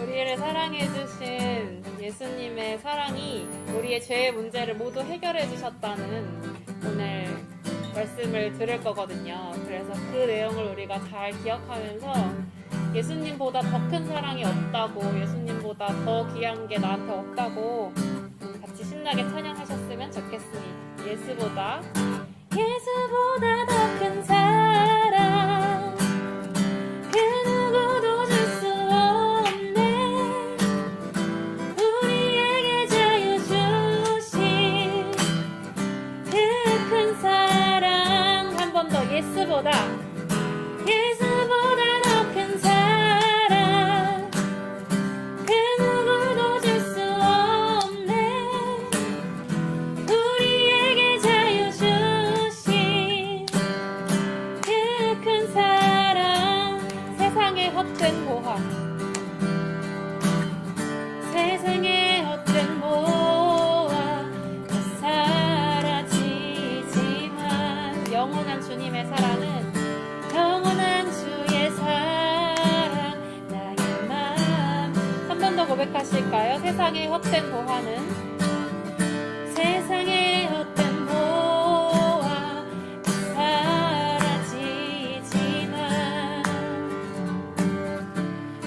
우리를 사랑해주신 예수님의 사랑이 우리의 죄의 문제를 모두 해결해주셨다는 오늘 말씀을 들을 거거든요. 그래서 그 내용을 우리가 잘 기억하면서 예수님보다 더 큰 사랑이 없다고, 예수님보다 더 귀한 게 나한테 없다고 같이 신나게 찬양하셨으면 좋겠습니다. 예수보다 더 큰 사랑 그 누구도 줄 수 없네. 우리에게 자유 주신 그 큰 사랑. 한 번 더. 예수보다 더 큰 사랑 그 누구도 줄 수 없네. 우리에게 자유 주신 그 큰 사랑. 세상의 헛된 보화, 세상의 헛된 보화 다 사라지지만 영원한 주님의 사랑은, 영원한 주의 사랑 나의 맘. 한 번 더 고백하실까요? 세상의 헛된 보화는, 세상의 헛된 보화 다 사라지지만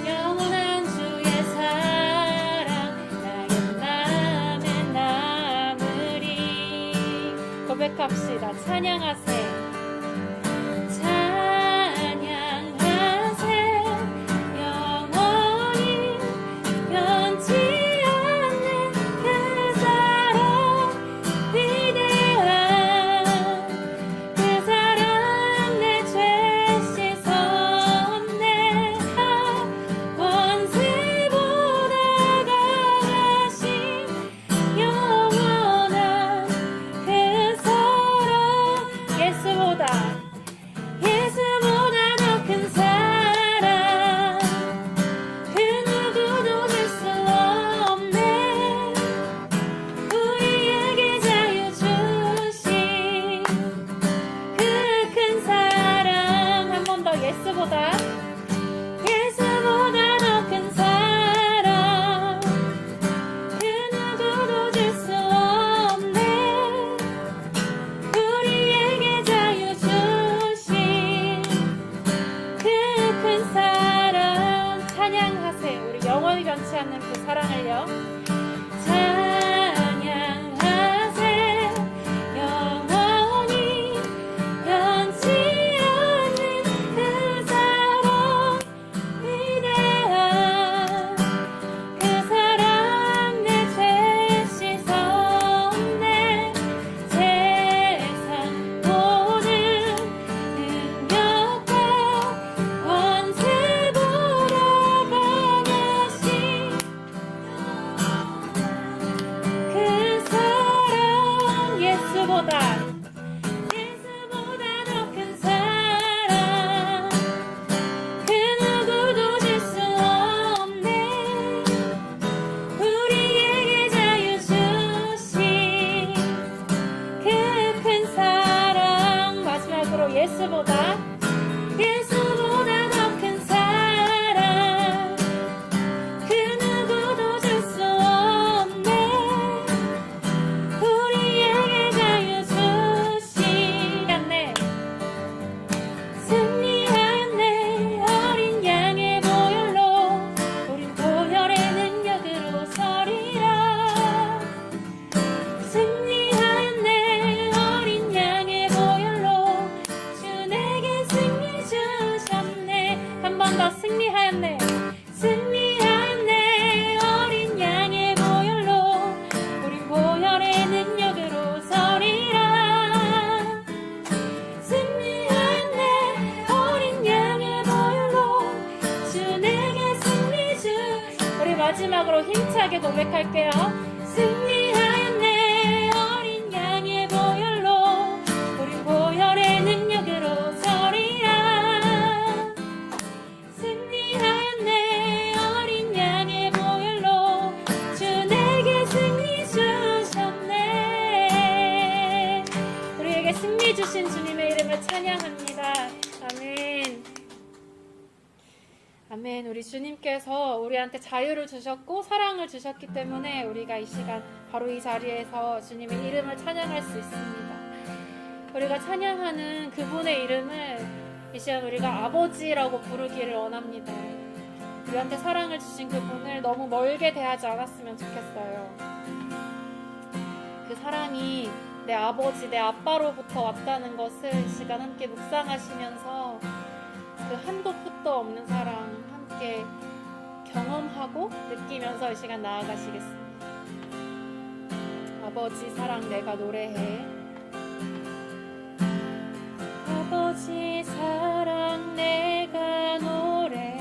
영원한 주의 사랑 나의 맘에 남으리. 고백합시다. 찬양하세. 예수보다 더 큰 사랑 그 누구도 줄 수 없네. 우리에게 자유 주신 그 큰 사랑. 한 번 더. 예수보다 더 큰 사랑 그 누구도 줄 수 없네. 우리에게 자유 주신 그 큰 사랑. 찬양하세요. 우리 영원히 변치 않는 그 사랑을요. 찬양하세. 영원히 변치 않는 그 사랑 위대한 그 사랑. 내 죄 씻었네. 세상 모든 능력과 권세보다 강하신 그 사랑. 예수보다 더 큰 사랑 그 누구도 줄 수 없네. 우리에게 자유 주신 그 큰 사랑. 마지막으로 예수보다 더 큰 사랑 그 누구도 줄 수 없네. 우리에게 자유 주신 승리하였네. 어린 양의 보혈로 우린 보혈의 능력으로 서리라. 승리하였네. 어린 양의 보혈로 주 내게 승리 주셨네. 한 번 더. 승리하였네. 어린 양의 보혈로 우린 보혈의 능력으로 서리라. 승리하였네. 어린 양의 보혈로 주 내게 승리 주. 우리 마지막으로 힘차게 고백할게요. 승리하였네. 어린 양의 보혈로 우린 보혈의 능력으로 서리라. 승리하였네. 어린 양의 보혈로 주 내게 승리 주셨네. 우리에게 승리 주신 주님의 이름을 찬양합니다. 아멘. 아멘. 우리 주님께서 우리한테 자유를 주셨고 사랑을 주셨기 때문에 우리가 이 시간 바로 이 자리에서 주님의 이름을 찬양할 수 있습니다. 우리가 찬양하는 그분의 이름을 이 시간 우리가 아버지라고 부르기를 원합니다. 우리한테 사랑을 주신 그분을 너무 멀게 대하지 않았으면 좋겠어요. 그 사랑이 내 아버지, 내 아빠로부터 왔다는 것을 이 시간 함께 묵상하시면서 그 한도 끝도 없는 사랑 함께 경험하고 느끼면서 이 시간 나아가시겠습니다. 아버지 사랑 내가 노래해. 아버지 사랑 내가 노래해.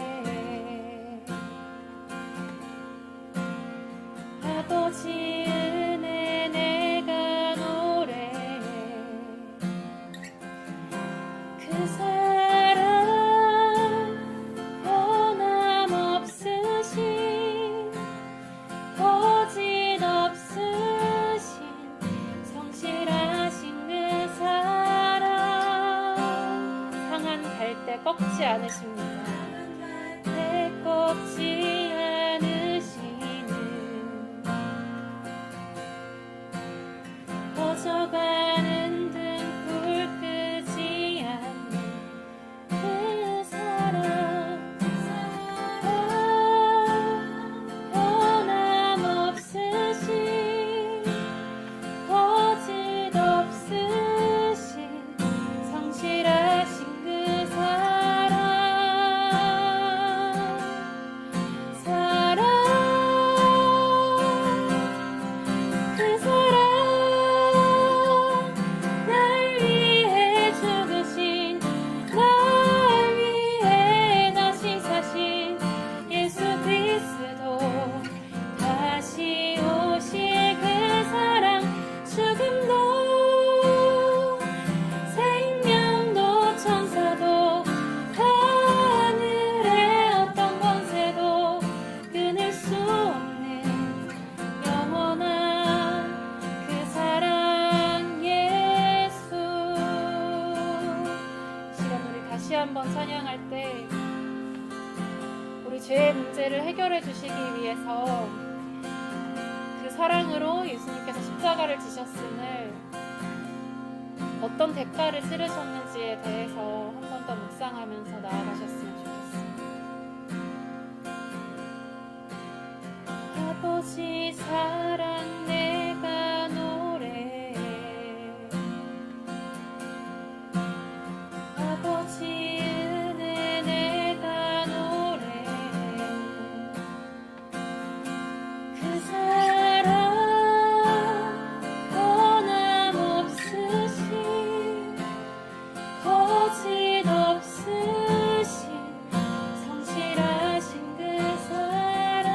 아버지 은혜 내가 노래해. 그 사랑 변함없으신 거짓없으신 성실하신 그 사랑 상한 갈대 꺾지 않으십니다. 내 꺾지 않으시는 꺼져가는 등불 끄지 않는 그 사랑 변함없으신 거짓없으신 성실하신 그 사랑 그 사랑 날 위해 죽으신 날 위해 다시 사신 예수 그리스도 다시 오실 그 사랑 죽음도 생명도 천사도 하늘의 어떤 권세도 끊을 수 없는 영원한 그 사랑 예수. 이 시간 우리 다시 한번 찬양할 때 우리 죄의 문제를 해결해 주시기 위해서 그 사랑으로 예수님께서 십자가를 지셨음을 어떤 대가를 치르셨는지에 대해서 한 번 더 묵상하면서 나아가셨으면 좋겠습니다. 아버지 사랑 내가 노래해. 아버지 은혜 내가 노래해. 그 사랑 변함없으신 거짓없으신 성실하신 그 사랑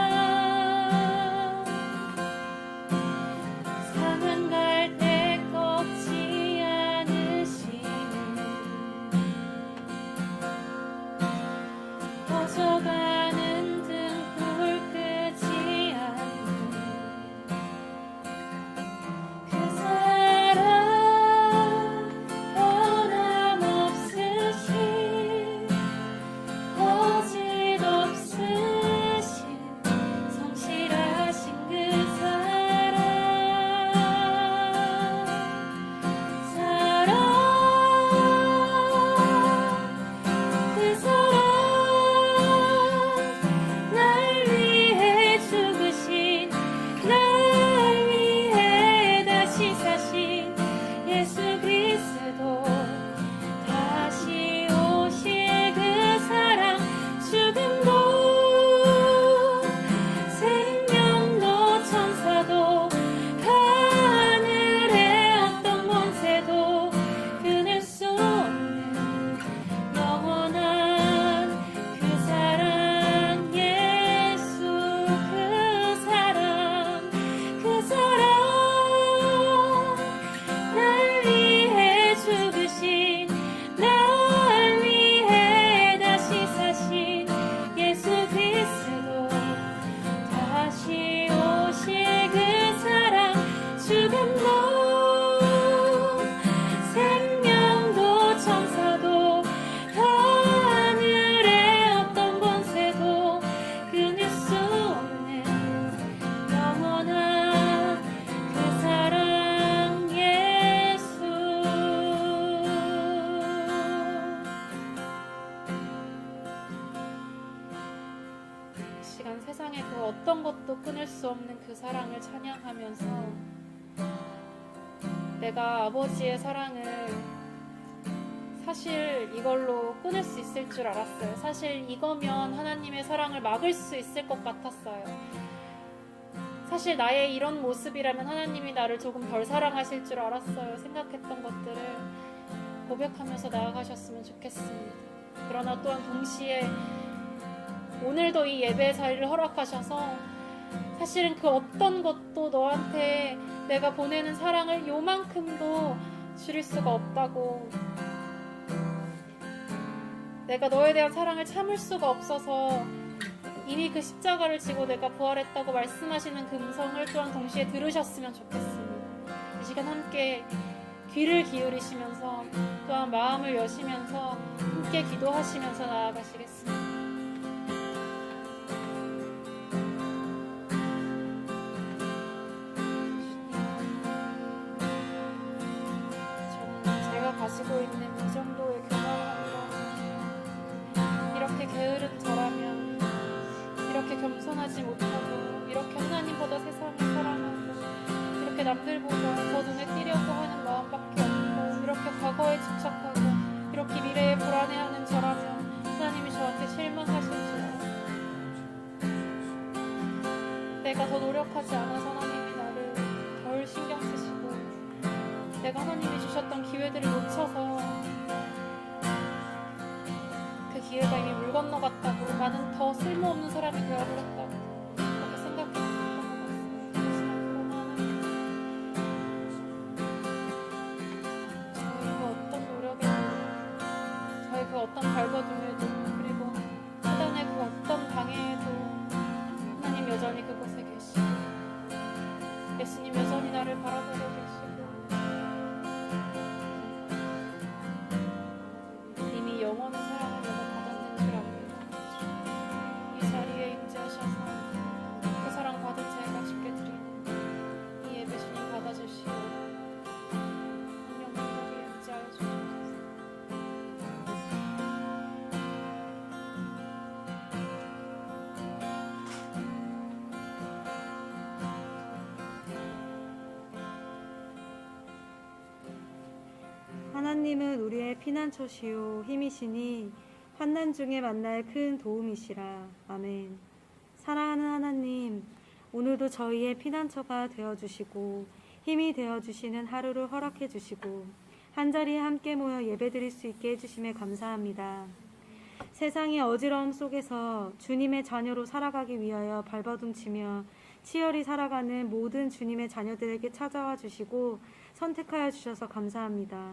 어떤 것도 끊을 수 없는 그 사랑을 찬양하면서 내가 아버지의 사랑을 사실 이걸로 끊을 수 있을 줄 알았어요. 사실 이거면 하나님의 사랑을 막을 수 있을 것 같았어요. 사실 나의 이런 모습이라면 하나님이 나를 조금 덜 사랑하실 줄 알았어요. 생각했던 것들을 고백하면서 나아가셨으면 좋겠습니다. 그러나 또한 동시에 오늘도 이 예배 자리를 허락하셔서 사실은 그 어떤 것도 너한테 내가 보내는 사랑을 요만큼도 줄일 수가 없다고, 내가 너에 대한 사랑을 참을 수가 없어서 이미 그 십자가를 지고 내가 부활했다고 말씀하시는 그 음성을 또한 동시에 들으셨으면 좋겠습니다. 이 시간 함께 귀를 기울이시면서 또한 마음을 여시면서 함께 기도하시면서 나아가시겠습니다. 저는 제가 가지고 있는 이 정도의 교만함이라면, 이렇게 게으른 저라면, 이렇게 겸손하지 못하고, 이렇게 하나님보다 세상을 사랑하고, 이렇게 남들보다 더 눈에 띄려고 하는 마음밖에 없고, 이렇게 과거에 집착하고, 이렇게 미래에 불안해하는 저라면 하나님이 저한테 실망하실 줄 알아요. 내가 더 노력하지 않아서 하나님이 나를 덜 신경 쓰시고, 내가 하나님이 주셨던 기회들을 놓쳐서 그 기회가 이미 물 건너갔다고, 나는 더 쓸모없는 사람이 되어버렸다고 그렇게 생각했었던 것 같습니다. 하지만 하나님, 저희 그 어떤 노력에도, 저희 그 어떤 발버둥에도, 그리고 사단의 그 어떤 방해에도 하나님 여전히 그곳에 계시고, 예수님 여전히 나를 바라보고 계시고, 이미 영원한 사랑을 내가 받았는 줄 압니다. 이 자리에 임재하셔서 그 사랑 받은 제가 주께 드리는 이 예배 주님 받아주시고, 성령님 여기 임재하여 주옵소서. 하나님은 우리의 피난처시요 힘이시니 환난 중에 만날 큰 도움이시라. 아멘. 사랑하는 하나님, 오늘도 저희의 피난처가 되어주시고 힘이 되어주시는 하루를 허락해 주시고 한자리에 함께 모여 예배드릴 수 있게 해주심에 감사합니다. 세상의 어지러움 속에서 주님의 자녀로 살아가기 위하여 발버둥치며 치열히 살아가는 모든 주님의 자녀들에게 찾아와 주시고 선택하여 주셔서 감사합니다.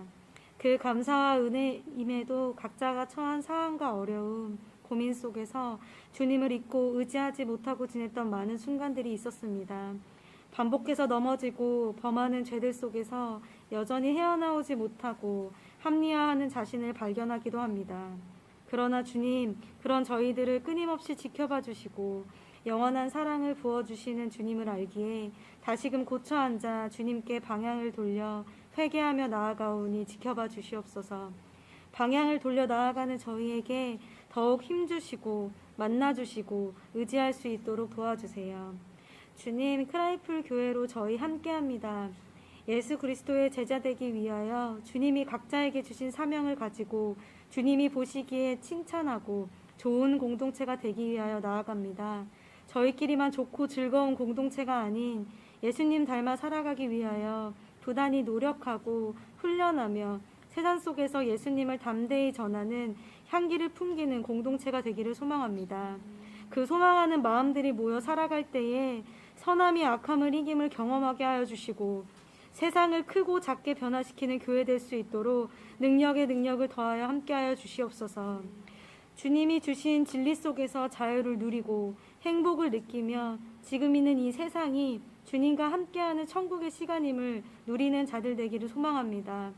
그 감사와 은혜임에도 각자가 처한 상황과 어려움, 고민 속에서 주님을 잊고 의지하지 못하고 지냈던 많은 순간들이 있었습니다. 반복해서 넘어지고 범하는 죄들 속에서 여전히 헤어나오지 못하고 합리화하는 자신을 발견하기도 합니다. 그러나 주님, 그런 저희들을 끊임없이 지켜봐 주시고 영원한 사랑을 부어주시는 주님을 알기에 다시금 고쳐 앉아 주님께 방향을 돌려 회개하며 나아가오니 지켜봐 주시옵소서. 방향을 돌려 나아가는 저희에게 더욱 힘주시고 만나주시고 의지할 수 있도록 도와주세요. 주님, 크라이플 교회로 저희 함께합니다. 예수 그리스도의 제자 되기 위하여 주님이 각자에게 주신 사명을 가지고 주님이 보시기에 칭찬하고 좋은 공동체가 되기 위하여 나아갑니다. 저희끼리만 좋고 즐거운 공동체가 아닌 예수님 닮아 살아가기 위하여 부단히 노력하고 훈련하며 세상 속에서 예수님을 담대히 전하는 향기를 풍기는 공동체가 되기를 소망합니다. 그 소망하는 마음들이 모여 살아갈 때에 선함이 악함을 이김을 경험하게 하여 주시고 세상을 크고 작게 변화시키는 교회 될 수 있도록 능력에 능력을 더하여 함께하여 주시옵소서. 주님이 주신 진리 속에서 자유를 누리고 행복을 느끼며 지금 있는 이 세상이 주님과 함께하는 천국의 시간임을 누리는 자들 되기를 소망합니다.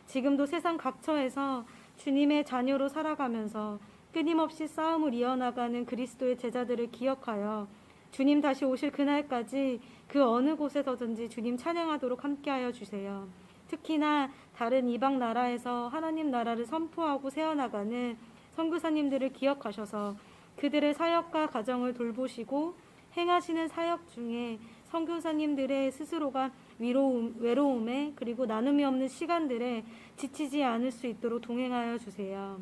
지금도 세상 각처에서 주님의 자녀로 살아가면서 끊임없이 싸움을 이어나가는 그리스도의 제자들을 기억하여 주님 다시 오실 그날까지 그 어느 곳에서든지 주님 찬양하도록 함께하여 주세요. 특히나 다른 이방 나라에서 하나님 나라를 선포하고 세워나가는 선교사님들을 기억하셔서 그들의 사역과 가정을 돌보시고 행하시는 사역 중에 선교사님들의 스스로가 외로움에 그리고 나눔이 없는 시간들에 지치지 않을 수 있도록 동행하여 주세요.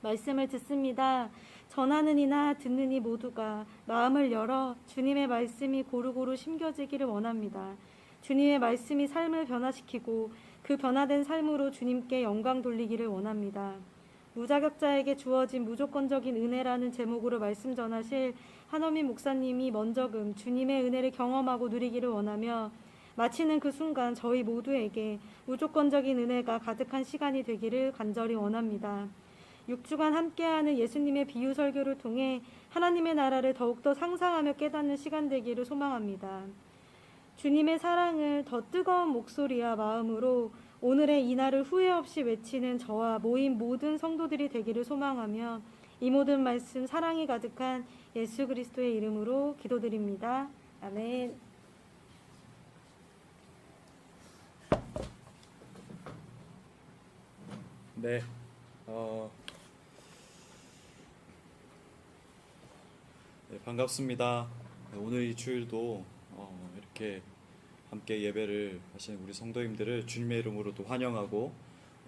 말씀을 듣습니다. 전하는 이나 듣는 이 모두가 마음을 열어 주님의 말씀이 고루고루 심겨지기를 원합니다. 주님의 말씀이 삶을 변화시키고 그 변화된 삶으로 주님께 영광 돌리기를 원합니다. 무자격자에게 주어진 무조건적인 은혜라는 제목으로 말씀 전하실 한어민 목사님이 먼저금 주님의 은혜를 경험하고 누리기를 원하며 마치는 그 순간 저희 모두에게 무조건적인 은혜가 가득한 시간이 되기를 간절히 원합니다. 6주간 함께하는 예수님의 비유 설교를 통해 하나님의 나라를 더욱더 상상하며 깨닫는 시간 되기를 소망합니다. 주님의 사랑을 더 뜨거운 목소리와 마음으로 오늘의 이 날을 후회 없이 외치는 저와 모인 모든 성도들이 되기를 소망하며 이 모든 말씀 사랑이 가득한 예수 그리스도의 이름으로 기도드립니다. 아멘. 네, 네, 반갑습니다. 오늘 이 주일도 이렇게 함께 예배를 하시는 우리 성도님들을 주님의 이름으로 또 환영하고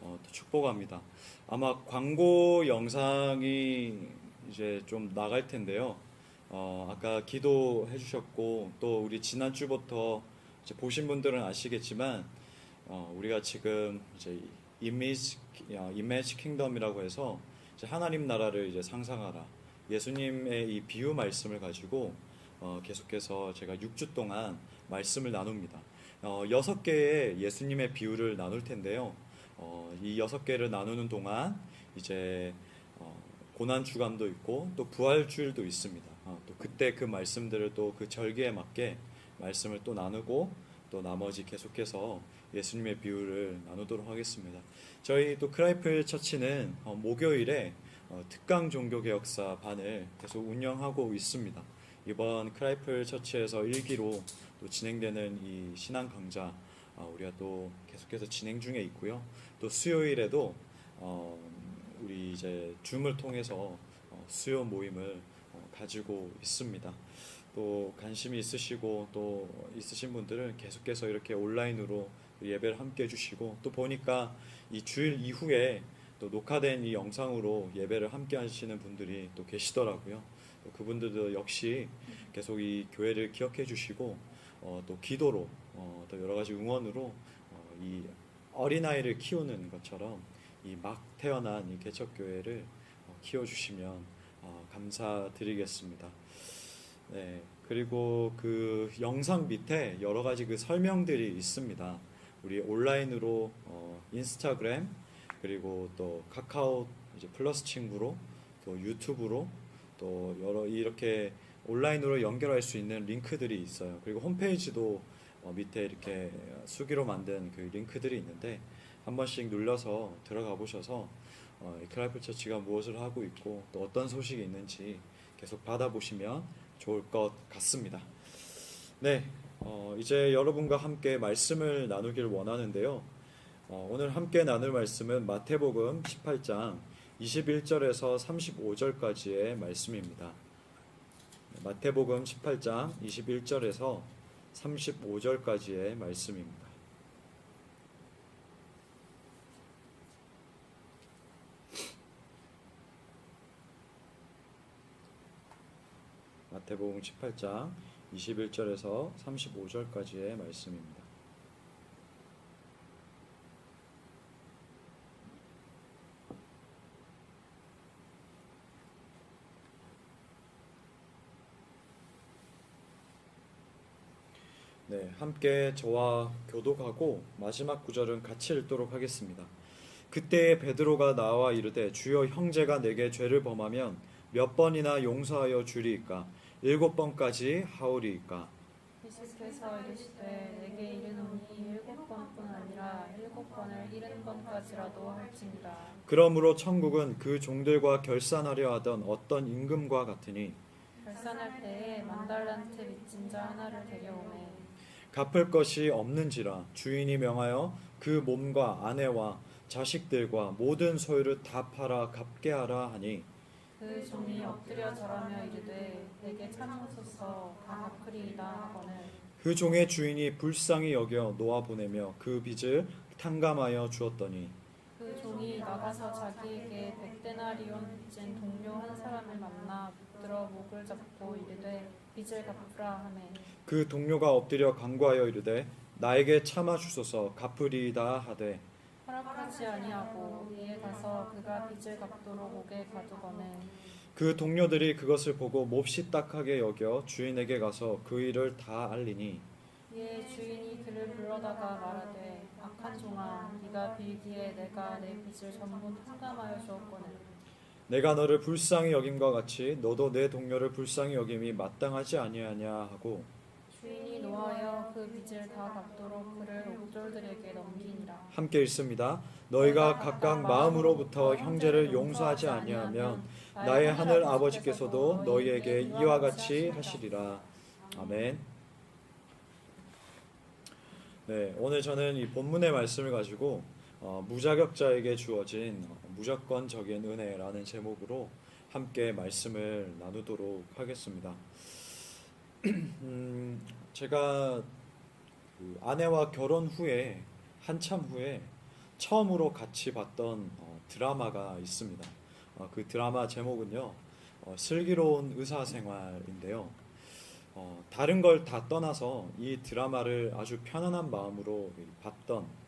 또 축복합니다. 아마 광고 영상이 이제 좀 나갈 텐데요. 아까 기도해 주셨고 또 우리 지난주부터 이제 보신 분들은 아시겠지만 우리가 지금 이제 이미지 킹덤이라고 해서 이제 하나님 나라를 이제 상상하라. 예수님의 이 비유 말씀을 가지고 계속해서 제가 6주 동안 말씀을 나눕니다. 6개의 예수님의 비유를 나눌 텐데요. 이 6개를 나누는 동안 이제 고난 주간도 있고 또 부활 주일도 있습니다. 또 그때 그 말씀들을 또 그 절기에 맞게 말씀을 또 나누고 또 나머지 계속해서 예수님의 비유를 나누도록 하겠습니다. 저희 또 크라이플 처치는 목요일에 특강 종교개혁사 반을 계속 운영하고 있습니다. 이번 크라이플 처치에서 1기로 또 진행되는 이 신앙 강좌 우리가 또 계속해서 진행 중에 있고요. 또 수요일에도 우리 이제 줌을 통해서 수요 모임을 가지고 있습니다. 또 관심이 있으시고 또 있으신 분들은 계속해서 이렇게 온라인으로 예배를 함께 해주시고 또 보니까 이 주일 이후에 또 녹화된 이 영상으로 예배를 함께 하시는 분들이 또 계시더라고요. 또 그분들도 역시 계속 이 교회를 기억해 주시고 또 기도로 또 여러 가지 응원으로 이 어린아이를 키우는 것처럼 이 막 태어난 이 개척교회를 키워주시면 감사드리겠습니다. 네, 그리고 그 영상 밑에 여러 가지 그 설명들이 있습니다. 우리 온라인으로 인스타그램 그리고 또 카카오 이제 플러스 친구로 또 유튜브로 또 여러 이렇게 온라인으로 연결할 수 있는 링크들이 있어요. 그리고 홈페이지도 밑에 이렇게 수기로 만든 그 링크들이 있는데 한 번씩 눌러서 들어가 보셔서 크라이플 처치가 무엇을 하고 있고 또 어떤 소식이 있는지 계속 받아보시면 좋을 것 같습니다. 네, 이제 여러분과 함께 말씀을 나누길 원하는데요. 오늘 함께 나눌 말씀은 마태복음 18장 21절에서 35절까지의 말씀입니다. 마태복음 18장 21절에서 35절까지의 말씀입니다. 마태복음 18장 21절에서 35절까지의 말씀입니다. 네, 함께 저와 교독하고 마지막 구절은 같이 읽도록 하겠습니다. 그때 베드로가 나와 이르되 주여 형제가 내게 죄를 범하면 몇 번이나 용서하여 주리이까 7번까지 하오리이까. 예수께서 이르시되 내게 이르노니 7번뿐 아니라 7번을 70번까지라도 할지니라. 그러므로 천국은 그 종들과 결산하려 하던 어떤 임금과 같으니 결산할 때에 만달란트 빚진 자 하나를 데려오매 갚을 것이 없는지라 주인이 명하여 그 몸과 아내와 자식들과 모든 소유를 다 팔아 갚게 하라 하니 그 종이 엎드려 절하며 이르되 내게 참으소서 다 갚으리이다 하거늘 그 종의 주인이 불쌍히 여겨 놓아 보내며 그 빚을 탕감하여 주었더니 그 종이 나가서 자기에게 100데나리온 빚진 동료 한 사람을 만나 붙들어 목을 잡고 이르되 빚을 갚으라 하매 그 동료가 엎드려 간구하여 이르되 나에게 참아 주소서 갚으리이다 하되 허락하지 아니하고 이에 가서 그가 빚을 갚도록 옥에 가두거늘 그 동료들이 그것을 보고 몹시 딱하게 여겨 주인에게 가서 그 일을 다 알리니 이에 주인이 그를 불러다가 말하되 악한 종아 네가 빌기에 내가 내 빚을 전부 탕감하여 주었거늘 내가 너를 불쌍히 여김과 같이 너도 내 동료를 불쌍히 여김이 마땅하지 아니하냐 하고 주인이 노하여 그 빚을 다 갚도록 그를 옥졸들에게 넘기니라 함께 읽습니다. 너희가 각각 마음으로부터 형제를 용서하지 아니하면 나의 하늘 아버지께서도 너희에게 이와 같이 하시리라. 아멘. 네, 오늘 저는 이 본문의 말씀을 가지고 무자격자에게 주어진 무조건적인 은혜라는 제목으로 함께 말씀을 나누도록 하겠습니다. 제가 그 아내와 결혼 후에 한참 후에 처음으로 같이 봤던 드라마가 있습니다. 그 드라마 제목은요, 슬기로운 의사생활인데요. 다른 걸 다 떠나서 이 드라마를 아주 편안한 마음으로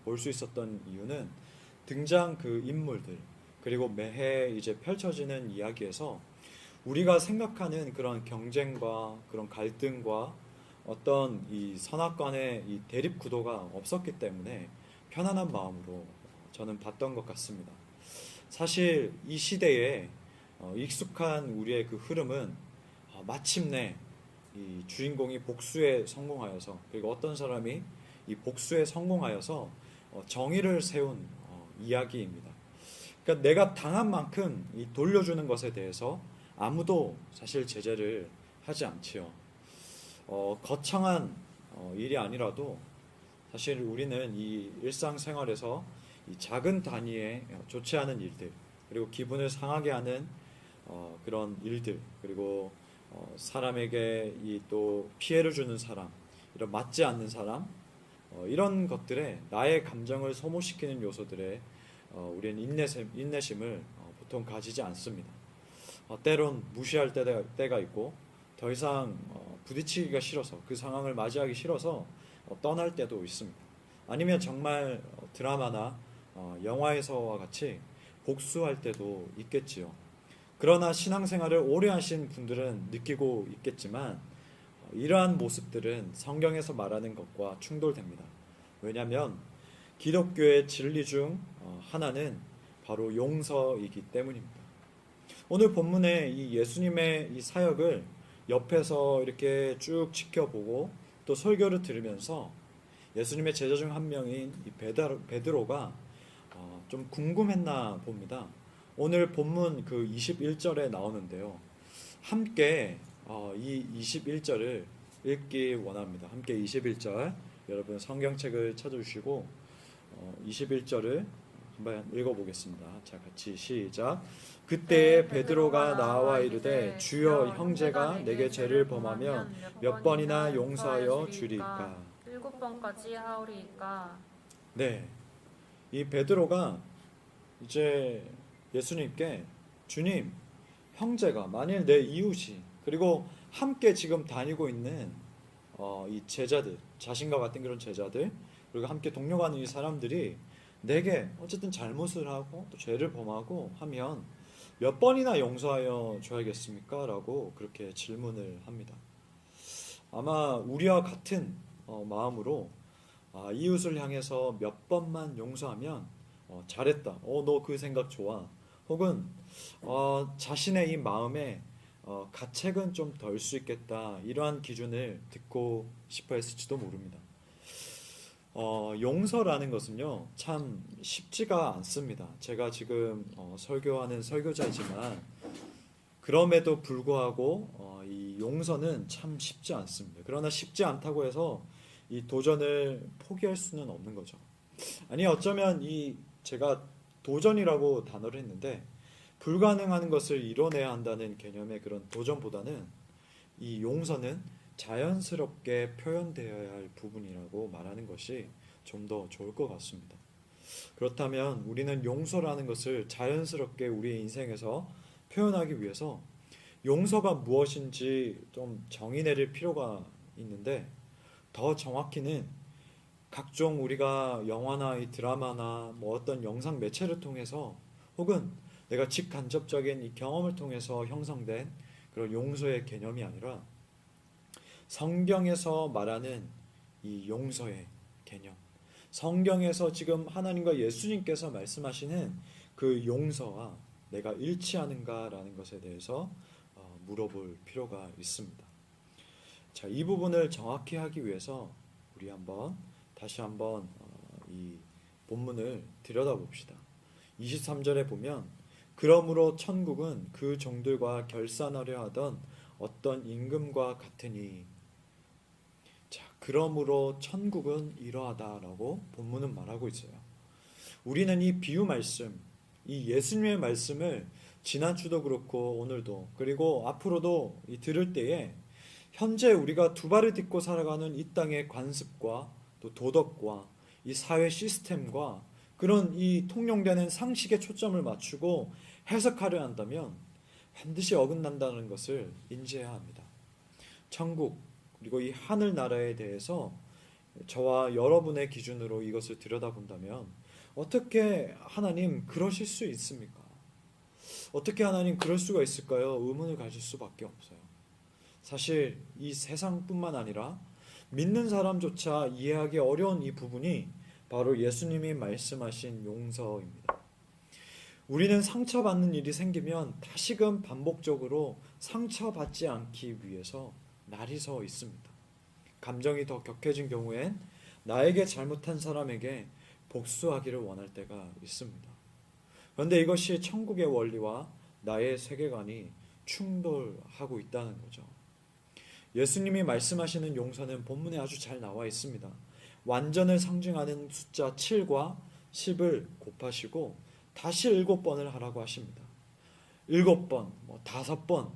볼 수 있었던 이유는 등장 그 인물들 그리고 매해 이제 펼쳐지는 이야기에서 우리가 생각하는 그런 경쟁과 그런 갈등과 어떤 이 선악관의 이 대립 구도가 없었기 때문에 편안한 마음으로 저는 봤던 것 같습니다. 사실 이 시대에 익숙한 우리의 그 흐름은 마침내 이 주인공이 복수에 성공하여서 그리고 어떤 사람이 이 복수에 성공하여서 정의를 세운 이야기입니다. 그러니까 내가 당한 만큼 이 돌려주는 것에 대해서 아무도 사실 제재를 하지 않지요. 거창한 일이 아니라도 사실 우리는 이 일상생활에서 이 작은 단위의 좋지 않은 일들 그리고 기분을 상하게 하는 그런 일들 그리고 사람에게 이 또 피해를 주는 사람 이런 맞지 않는 사람 이런 것들에 나의 감정을 소모시키는 요소들에 우리는 인내심을 보통 가지지 않습니다. 때론 무시할 때가 있고 더 이상 부딪히기가 싫어서 그 상황을 맞이하기 싫어서 떠날 때도 있습니다. 아니면 정말 드라마나 영화에서와 같이 복수할 때도 있겠지요. 그러나 신앙생활을 오래 하신 분들은 느끼고 있겠지만 이러한 모습들은 성경에서 말하는 것과 충돌됩니다. 왜냐하면 기독교의 진리 중 하나는 바로 용서이기 때문입니다. 오늘 본문에 이 예수님의 이 사역을 옆에서 이렇게 쭉 지켜보고 또 설교를 들으면서 예수님의 제자 중 한 명인 이 베드로가 좀 궁금했나 봅니다. 오늘 본문 그 21절에 나오는데요. 함께 이 21절을 읽기 원합니다. 함께 21절 여러분 성경책을 찾아주시고 21절을 한번 읽어보겠습니다. 자, 같이 시작. 그때 베드로가 나와 이르되 주여 형제가 내게 죄를 범하면 몇 번이나 용서하여 주리까? 7번까지 하오리이까? 네, 이 베드로가 이제 예수님께 주님, 형제가 만일 내 이웃이 그리고 함께 지금 다니고 있는 이 제자들, 자신과 같은 그런 제자들 그리고 함께 동료가는 이 사람들이 내게 어쨌든 잘못을 하고 또 죄를 범하고 하면 몇 번이나 용서하여 줘야겠습니까? 라고 그렇게 질문을 합니다. 아마 우리와 같은 마음으로 이웃을 향해서 몇 번만 용서하면 잘했다. 너 그 생각 좋아. 혹은 자신의 이 마음에 가책은 좀 덜 수 있겠다. 이러한 기준을 듣고 싶어 했을지도 모릅니다. 용서라는 것은요 참 쉽지가 않습니다. 제가 지금 설교하는 설교자이지만 그럼에도 불구하고 이 용서는 참 쉽지 않습니다. 그러나 쉽지 않다고 해서 이 도전을 포기할 수는 없는 거죠. 아니 어쩌면 이 제가 도전이라고 단어를 했는데 불가능한 것을 이뤄내야 한다는 개념의 그런 도전보다는 이 용서는 자연스럽게 표현되어야 할 부분이라고 말하는 것이 좀 더 좋을 것 같습니다. 그렇다면 우리는 용서라는 것을 자연스럽게 우리의 인생에서 표현하기 위해서 용서가 무엇인지 좀 정의 내릴 필요가 있는데, 더 정확히는 각종 우리가 영화나 이 드라마나 뭐 어떤 영상 매체를 통해서 혹은 내가 직간접적인 이 경험을 통해서 형성된 그런 용서의 개념이 아니라 성경에서 말하는 이 용서의 개념, 성경에서 지금 하나님과 예수님께서 말씀하시는 그 용서와 내가 일치하는가라는 것에 대해서 물어볼 필요가 있습니다. 자, 이 부분을 정확히 하기 위해서 우리 다시 한번 이 본문을 들여다봅시다. 23절에 보면 그러므로 천국은 그 종들과 결산하려 하던 어떤 임금과 같으니, 자, 그러므로 천국은 이러하다라고 본문은 말하고 있어요. 우리는 이 비유 말씀, 이 예수님의 말씀을 지난주도 그렇고 오늘도 그리고 앞으로도 들을 때에 현재 우리가 두 발을 딛고 살아가는 이 땅의 관습과 또 도덕과 이 사회 시스템과 그런 이 통용되는 상식에 초점을 맞추고 해석하려 한다면 반드시 어긋난다는 것을 인지해야 합니다. 천국 그리고 이 하늘나라에 대해서 저와 여러분의 기준으로 이것을 들여다본다면 어떻게 하나님 그러실 수 있습니까? 어떻게 하나님 그럴 수가 있을까요? 의문을 가질 수밖에 없어요. 사실 이 세상뿐만 아니라 믿는 사람조차 이해하기 어려운 이 부분이 바로 예수님이 말씀하신 용서입니다. 우리는 상처받는 일이 생기면 다시금 반복적으로 상처받지 않기 위해서 날이 서 있습니다. 감정이 더 격해진 경우엔 나에게 잘못한 사람에게 복수하기를 원할 때가 있습니다. 그런데 이것이 천국의 원리와 나의 세계관이 충돌하고 있다는 거죠. 예수님이 말씀하시는 용서는 본문에 아주 잘 나와 있습니다. 완전을 상징하는 숫자 7과 10을 곱하시고 다시 7번을 하라고 하십니다. 7번, 5번,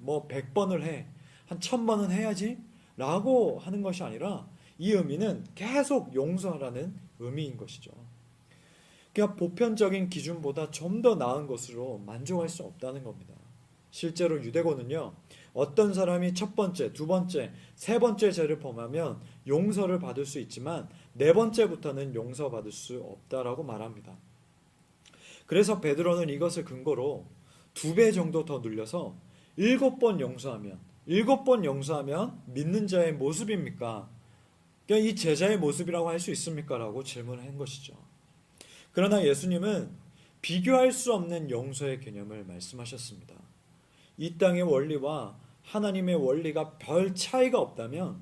100번을 해. 한 1000번은 해야지 라고 하는 것이 아니라 이 의미는 계속 용서하라는 의미인 것이죠. 그러니까 보편적인 기준보다 좀 더 나은 것으로 만족할 수 없다는 겁니다. 실제로 유대고는요, 어떤 사람이 첫 번째, 두 번째, 세 번째 죄를 범하면 용서를 받을 수 있지만 네 번째부터는 용서받을 수 없다라고 말합니다. 그래서 베드로는 이것을 근거로 2배 정도 더 늘려서 7번 용서하면 7번 용서하면 믿는 자의 모습입니까? 그러니까 이 제자의 모습이라고 할 수 있습니까? 라고 질문을 한 것이죠. 그러나 예수님은 비교할 수 없는 용서의 개념을 말씀하셨습니다. 이 땅의 원리와 하나님의 원리가 별 차이가 없다면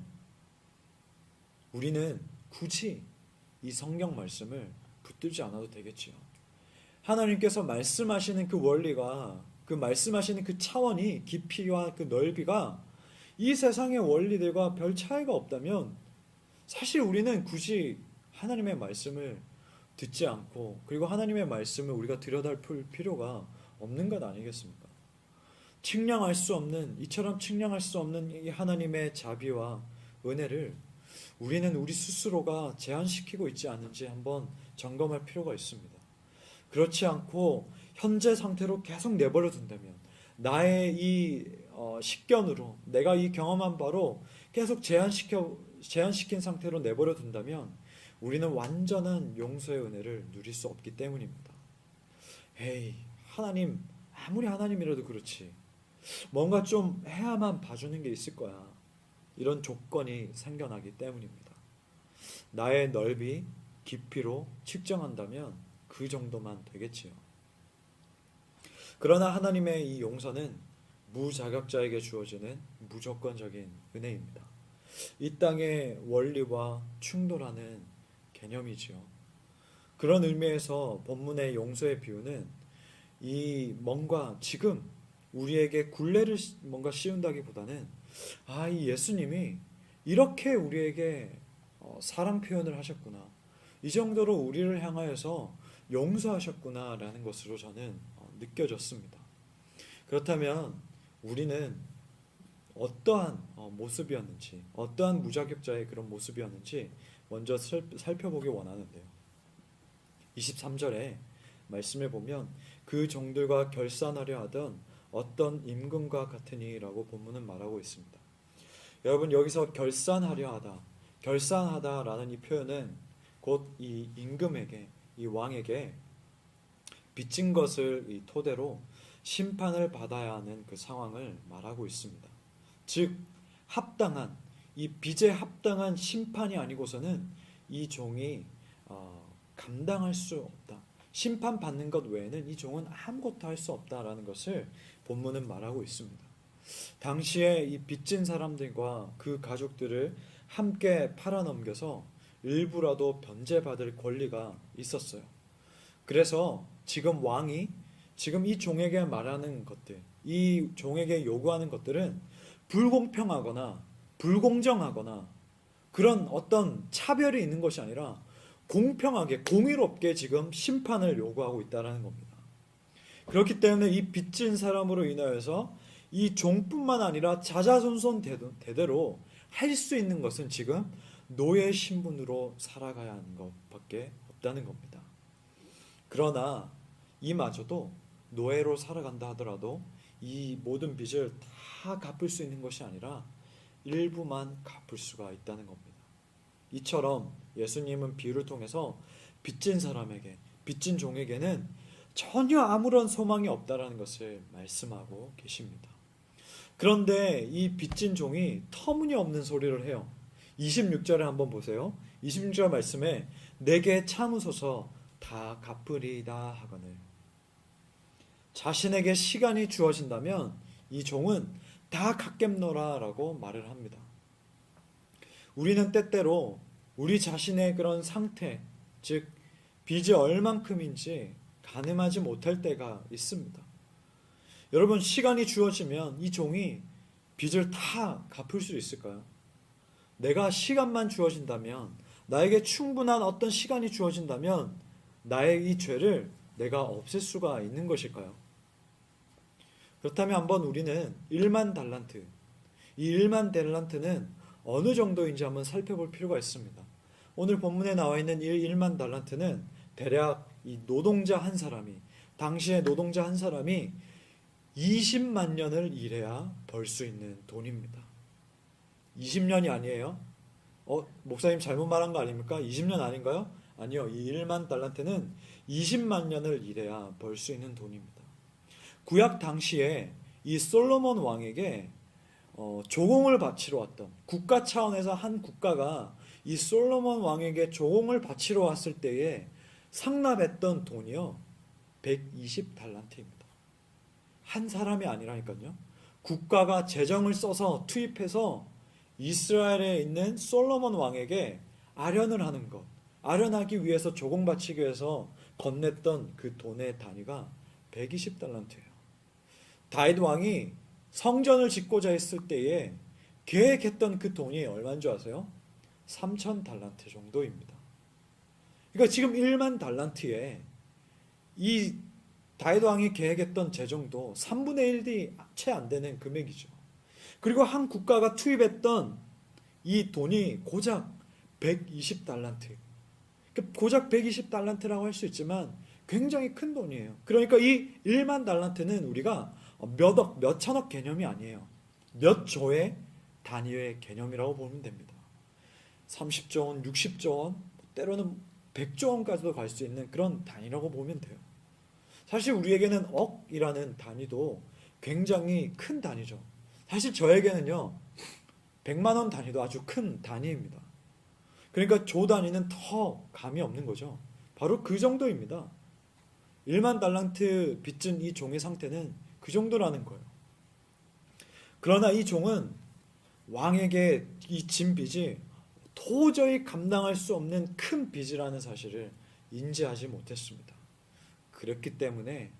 우리는 굳이 이 성경 말씀을 붙들지 않아도 되겠지요. 하나님께서 말씀하시는 그 원리가, 그 말씀하시는 그 차원이, 깊이와 그 넓이가 이 세상의 원리들과 별 차이가 없다면 사실 우리는 굳이 하나님의 말씀을 듣지 않고 그리고 하나님의 말씀을 우리가 들여다볼 필요가 없는 것 아니겠습니까? 측량할 수 없는, 이처럼 측량할 수 없는 이 하나님의 자비와 은혜를 우리는 우리 스스로가 제한시키고 있지 않은지 한번 점검할 필요가 있습니다. 그렇지 않고 현재 상태로 계속 내버려 둔다면, 나의 이 식견으로 내가 이 경험한 바로 계속 제한시킨 상태로 내버려 둔다면 우리는 완전한 용서의 은혜를 누릴 수 없기 때문입니다. 에이, 하나님, 아무리 하나님이라도 그렇지, 뭔가 좀 해야만 봐주는 게 있을 거야, 이런 조건이 생겨나기 때문입니다. 나의 넓이, 깊이로 측정한다면 그 정도만 되겠지요. 그러나 하나님의 이 용서는 무자격자에게 주어지는 무조건적인 은혜입니다. 이 땅의 원리와 충돌하는 개념이지요. 그런 의미에서 본문의 용서의 비유는 이 뭔가 지금 우리에게 굴레를 뭔가 씌운다기보다는 이 예수님이 이렇게 우리에게 사랑 표현을 하셨구나, 이 정도로 우리를 향하여서 용서하셨구나라는 것으로 저는 느껴졌습니다. 그렇다면 우리는 어떠한 모습이었는지, 어떠한 무자격자의 그런 모습이었는지 먼저 살펴보기 원하는데요. 23절에 말씀해 보면 그 종들과 결산하려 하던 어떤 임금과 같으니라고 본문은 말하고 있습니다. 여러분, 여기서 결산하려 하다, 결산하다라는 이 표현은 곧 이 임금에게, 이 왕에게 빚진 것을 이 토대로 심판을 받아야 하는 그 상황을 말하고 있습니다. 즉 합당한, 이 빚에 합당한 심판이 아니고서는 이 종이 감당할 수 없다. 심판받는 것 외에는 이 종은 아무것도 할 수 없다라는 것을 본문은 말하고 있습니다. 당시에 이 빚진 사람들과 그 가족들을 함께 팔아넘겨서 일부라도 변제받을 권리가 있었어요. 그래서 지금 왕이 지금 이 종에게 말하는 것들, 이 종에게 요구하는 것들은 불공평하거나 불공정하거나 그런 어떤 차별이 있는 것이 아니라 공평하게, 공의롭게 지금 심판을 요구하고 있다는 겁니다. 그렇기 때문에 이 빚진 사람으로 인하여서 이 종뿐만 아니라 자자손손 대대로 할 수 있는 것은 지금 노예 신분으로 살아가야 하는 것밖에 없다는 겁니다. 그러나 이마저도 노예로 살아간다 하더라도 이 모든 빚을 다 갚을 수 있는 것이 아니라 일부만 갚을 수가 있다는 겁니다. 이처럼 예수님은 비유를 통해서 빚진 사람에게, 빚진 종에게는 전혀 아무런 소망이 없다라는 것을 말씀하고 계십니다. 그런데 이 빚진 종이 터무니없는 소리를 해요. 26절에 한번 보세요. 26절 말씀에 내게 참으소서 다 갚으리이다 하거늘. 자신에게 시간이 주어진다면 이 종은 다 갚겠노라 라고 말을 합니다. 우리는 때때로 우리 자신의 그런 상태, 즉 빚이 얼만큼인지 가늠하지 못할 때가 있습니다. 여러분, 시간이 주어지면 이 종이 빚을 다 갚을 수 있을까요? 내가 시간만 주어진다면, 나에게 충분한 어떤 시간이 주어진다면 나의 이 죄를 내가 없앨 수가 있는 것일까요? 그렇다면 한번 우리는 1만 달란트, 이 1만 달란트는 어느 정도인지 한번 살펴볼 필요가 있습니다. 오늘 본문에 나와 있는 1만 달란트는 대략 이 노동자 한 사람이, 당시의 노동자 한 사람이 20만 년을 일해야 벌 수 있는 돈입니다. 20년이 아니에요? 목사님 잘못 말한 거 아닙니까? 20년 아닌가요? 아니요. 이 1만 달란트는 20만 년을 일해야 벌 수 있는 돈입니다. 구약 당시에 이 솔로몬 왕에게 조공을 바치러 왔던, 국가 차원에서 한 국가가 이 솔로몬 왕에게 조공을 바치러 왔을 때에 상납했던 돈이요 120달란트입니다. 한 사람이 아니라니까요. 국가가 재정을 써서 투입해서 이스라엘에 있는 솔로몬 왕에게 아련을 하는 것, 아련하기 위해서 조공 바치기 위해서 건넸던 그 돈의 단위가 120달란트예요. 다윗 왕이 성전을 짓고자 했을 때에 계획했던 그 돈이 얼마인 줄 아세요? 3,000달란트 정도입니다. 그러니까 지금 1만 달란트에 이 다윗 왕이 계획했던 재정도 3분의 1이 채 안 되는 금액이죠. 그리고 한 국가가 투입했던 이 돈이 고작 120달란트. 고작 120달란트라고 할 수 있지만 굉장히 큰 돈이에요. 그러니까 이 1만 달란트는 우리가 몇 억, 몇 천억 개념이 아니에요. 몇 조의 단위의 개념이라고 보면 됩니다. 30조 원, 60조 원, 때로는 100조 원까지도 갈 수 있는 그런 단위라고 보면 돼요. 사실 우리에게는 억이라는 단위도 굉장히 큰 단위죠. 사실 저에게는요 100만 원 단위도 아주 큰 단위입니다. 그러니까 조 단위는 더 감이 없는 거죠. 바로 그 정도입니다. 1만 달란트 빚진 이 종의 상태는 그 정도라는 거예요. 그러나 이 종은 왕에게 이 진 빚이 도저히 감당할 수 없는 큰 빚이라는 사실을 인지하지 못했습니다. 그렇기 때문에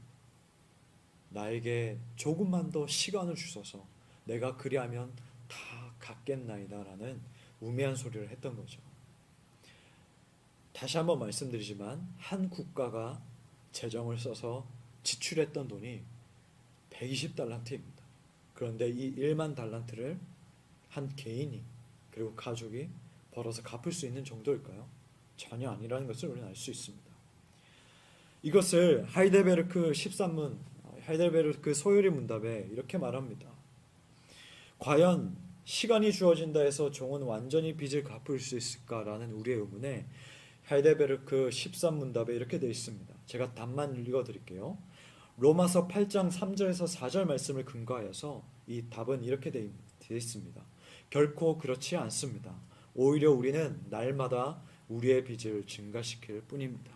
나에게 조금만 더 시간을 주소서, 내가 그리하면 다 갚겠나이다라는 우매한 소리를 했던 거죠. 다시 한번 말씀드리지만 한 국가가 재정을 써서 지출했던 돈이 120달란트입니다. 그런데 이 1만 달란트를 한 개인이 그리고 가족이 벌어서 갚을 수 있는 정도일까요? 전혀 아니라는 것을 우리는 알 수 있습니다. 이것을 하이델베르크 13문, 하이델베르크 소요리 문답에 이렇게 말합니다. 과연 시간이 주어진다 해서 종은 완전히 빚을 갚을 수 있을까라는 우리의 의문에 하이델베르크 13문답에 이렇게 되어 있습니다. 제가 답만 읽어드릴게요. 로마서 8장 3절에서 4절 말씀을 근거하여서 이 답은 이렇게 되어 있습니다. 결코 그렇지 않습니다. 오히려 우리는 날마다 우리의 빚을 증가시킬 뿐입니다.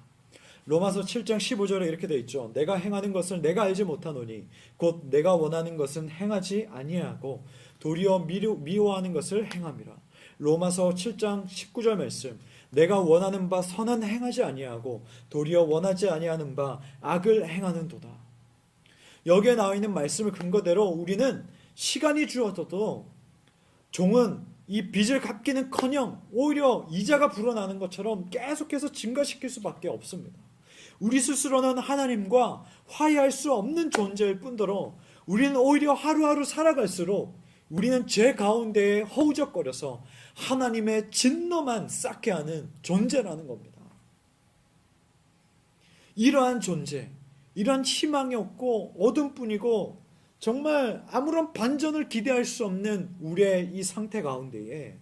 로마서 7장 15절에 이렇게 되어 있죠. 내가 행하는 것을 내가 알지 못하노니 곧 내가 원하는 것은 행하지 아니하고 도리어 미워하는 것을 행함이라. 로마서 7장 19절 말씀. 내가 원하는 바 선은 행하지 아니하고 도리어 원하지 아니하는 바 악을 행하는도다. 여기에 나와 있는 말씀을 근거대로 우리는 시간이 주어져도 종은 이 빚을 갚기는커녕 오히려 이자가 불어나는 것처럼 계속해서 증가시킬 수밖에 없습니다. 우리 스스로는 하나님과 화해할 수 없는 존재일 뿐더러 우리는 오히려 하루하루 살아갈수록 우리는 죄 가운데에 허우적거려서 하나님의 진노만 쌓게 하는 존재라는 겁니다. 이러한 존재, 이러한 희망이 없고 어둠뿐이고 정말 아무런 반전을 기대할 수 없는 우리의 이 상태 가운데에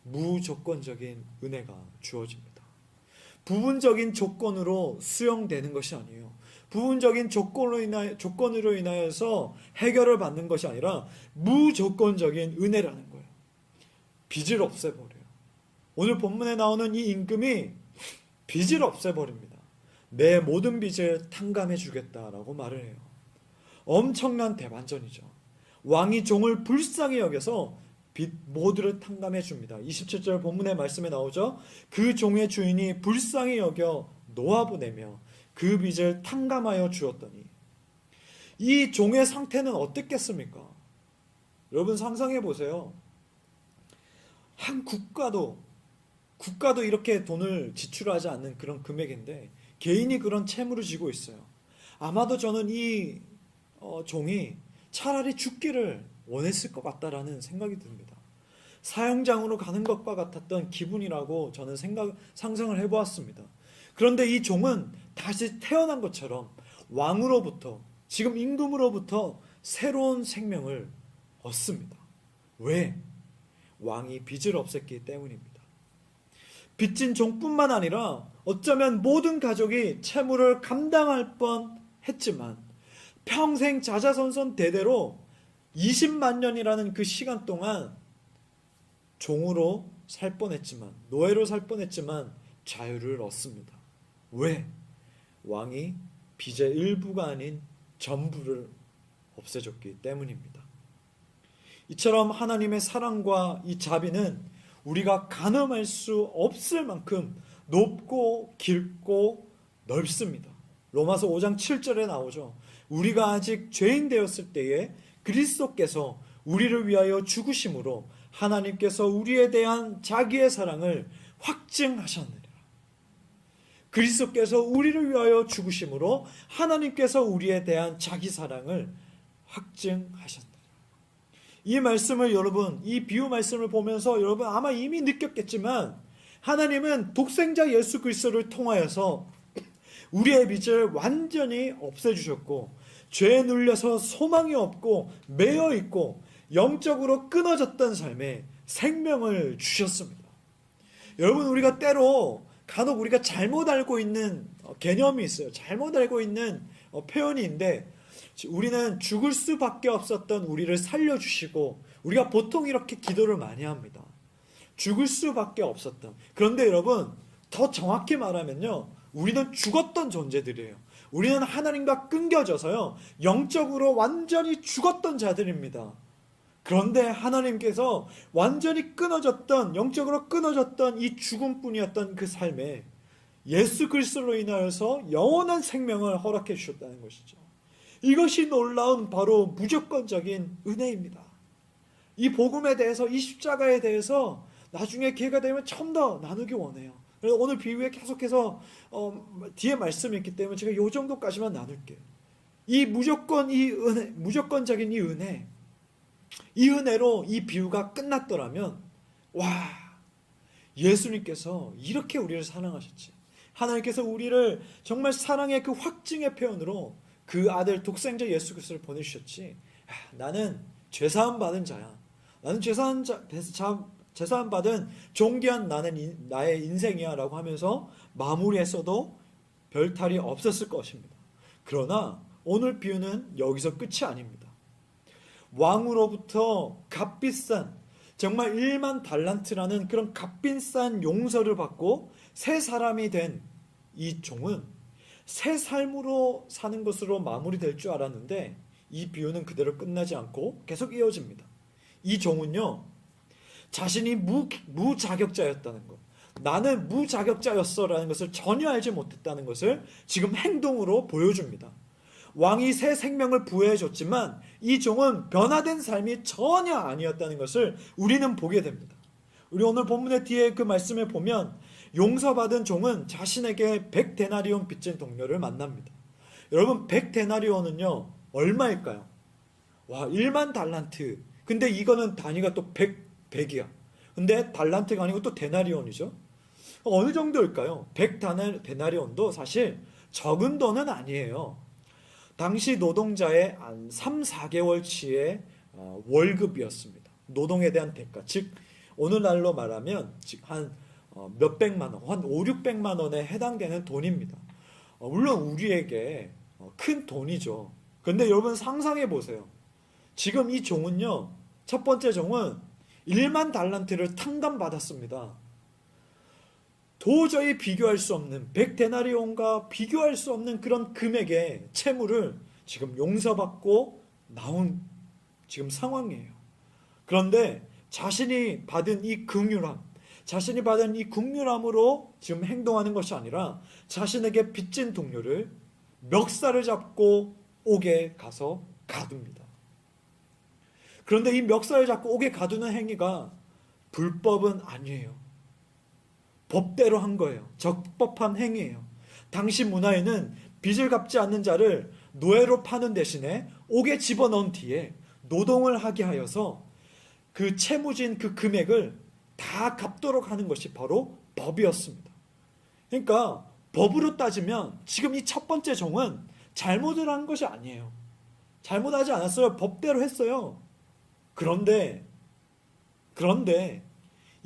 무조건적인 은혜가 주어집니다. 부분적인 조건으로 수용되는 것이 아니에요. 부분적인 조건으로 인하여서 해결을 받는 것이 아니라 무조건적인 은혜라는 거예요. 빚을 없애버려요. 오늘 본문에 나오는 이 임금이 빚을 없애버립니다. 내 모든 빚을 탕감해 주겠다라고 말을 해요. 엄청난 대반전이죠. 왕이 종을 불쌍히 여겨서 빚 모두를 탕감해 줍니다. 27절 본문의 말씀에 나오죠. 그 종의 주인이 불쌍히 여겨 놓아보내며 그 빚을 탕감하여 주었더니 이 종의 상태는 어땠겠습니까? 여러분 상상해 보세요. 한 국가도 이렇게 돈을 지출하지 않는 그런 금액인데 개인이 그런 채무를 지고 있어요. 아마도 저는 이 종이 차라리 죽기를 원했을 것 같다라는 생각이 듭니다. 사형장으로 가는 것과 같았던 기분이라고 저는 상상을 해보았습니다. 그런데 이 종은 다시 태어난 것처럼 왕으로부터, 지금 임금으로부터 새로운 생명을 얻습니다. 왜? 왕이 빚을 없앴기 때문입니다. 빚진 종뿐만 아니라 어쩌면 모든 가족이 채무를 감당할 뻔했지만 평생 자자손손 대대로 20만 년이라는 그 시간 동안 종으로 살 뻔했지만, 노예로 살 뻔했지만 자유를 얻습니다. 왜? 왕이 빚의 일부가 아닌 전부를 없애줬기 때문입니다. 이처럼 하나님의 사랑과 이 자비는 우리가 가늠할 수 없을 만큼 높고 길고 넓습니다. 로마서 5장 7절에 나오죠. 우리가 아직 죄인 되었을 때에 그리스도께서 우리를 위하여 죽으심으로 하나님께서 우리에 대한 자기의 사랑을 확증하셨느니라. 그리스도께서 우리를 위하여 죽으심으로 하나님께서 우리에 대한 자기 사랑을 확증하셨느니라. 이 말씀을 여러분, 이 비유 말씀을 보면서 여러분 아마 이미 느꼈겠지만 하나님은 독생자 예수 그리스도를 통하여서 우리의 빚을 완전히 없애주셨고 죄에 눌려서 소망이 없고 매여 있고 영적으로 끊어졌던 삶에 생명을 주셨습니다. 여러분 우리가 때로 간혹 우리가 잘못 알고 있는 개념이 있어요. 잘못 알고 있는 표현인데 우리는 죽을 수밖에 없었던 우리를 살려주시고 우리가 보통 이렇게 기도를 많이 합니다. 죽을 수밖에 없었던. 그런데 여러분 더 정확히 말하면요. 우리는 죽었던 존재들이에요. 우리는 하나님과 끊겨져서요. 영적으로 완전히 죽었던 자들입니다. 그런데 하나님께서 완전히 끊어졌던, 영적으로 끊어졌던 이 죽음뿐이었던 그 삶에 예수 그리스도로 인하여서 영원한 생명을 허락해 주셨다는 것이죠. 이것이 놀라운 바로 무조건적인 은혜입니다. 이 복음에 대해서, 이 십자가에 대해서 나중에 기회가 되면 좀 더 나누기 원해요. 그래서 오늘 비유에 계속해서 뒤에 말씀이 있기 때문에 제가 이 정도까지만 나눌게요. 이 무조건 이 은혜, 무조건적인 이 은혜로 이 비유가 끝났더라면, 와, 예수님께서 이렇게 우리를 사랑하셨지. 하나님께서 우리를 정말 사랑의 그 확증의 표현으로 그 아들 독생자 예수 그리스도를 보내주셨지. 나는 죄사함 받은 자야. 나는 죄사함 받은 존귀한 나의 인생이야 라고 하면서 마무리했어도 별 탈이 없었을 것입니다. 그러나 오늘 비유는 여기서 끝이 아닙니다. 왕으로부터 값비싼, 정말 1만 달란트라는 그런 값비싼 용서를 받고 새 사람이 된 이 종은 새 삶으로 사는 것으로 마무리될 줄 알았는데, 이 비유는 그대로 끝나지 않고 계속 이어집니다. 이 종은요, 자신이 무자격자였다는 것, 나는 무자격자였어 라는 것을 전혀 알지 못했다는 것을 지금 행동으로 보여줍니다. 왕이 새 생명을 부여해 줬지만 이 종은 변화된 삶이 전혀 아니었다는 것을 우리는 보게 됩니다. 우리 오늘 본문의 뒤에 그 말씀에 보면 용서받은 종은 자신에게 100데나리온 빚진 동료를 만납니다. 여러분, 100데나리온은요 얼마일까요? 와, 1만 달란트. 근데 이거는 단위가 또 100이야. 근데 달란트가 아니고 또 데나리온이죠. 어느 정도일까요? 100데나리온도 사실 적은 돈은 아니에요. 당시 노동자의 한 3, 4개월치의 월급이었습니다. 노동에 대한 대가, 즉 오늘날로 말하면 한 몇백만 원, 한 5, 600만 원에 해당되는 돈입니다. 물론 우리에게 큰 돈이죠. 그런데 여러분 상상해 보세요. 지금 이 종은요, 첫 번째 종은 1만 달란트를 탕감받았습니다. 도저히 비교할 수 없는 100데나리온과 비교할 수 없는 그런 금액의 채무를 지금 용서받고 나온 지금 상황이에요. 그런데 자신이 받은 이 긍휼함으로 지금 행동하는 것이 아니라 자신에게 빚진 동료를 멱살을 잡고 옥에 가서 가둡니다. 그런데 이 멱살을 잡고 옥에 가두는 행위가 불법은 아니에요. 법대로 한 거예요. 적법한 행위예요. 당시 문화에는 빚을 갚지 않는 자를 노예로 파는 대신에 옥에 집어넣은 뒤에 노동을 하게 하여서 그 채무진 그 금액을 다 갚도록 하는 것이 바로 법이었습니다. 그러니까 법으로 따지면 지금 이 첫 번째 종은 잘못을 한 것이 아니에요. 잘못하지 않았어요. 법대로 했어요. 그런데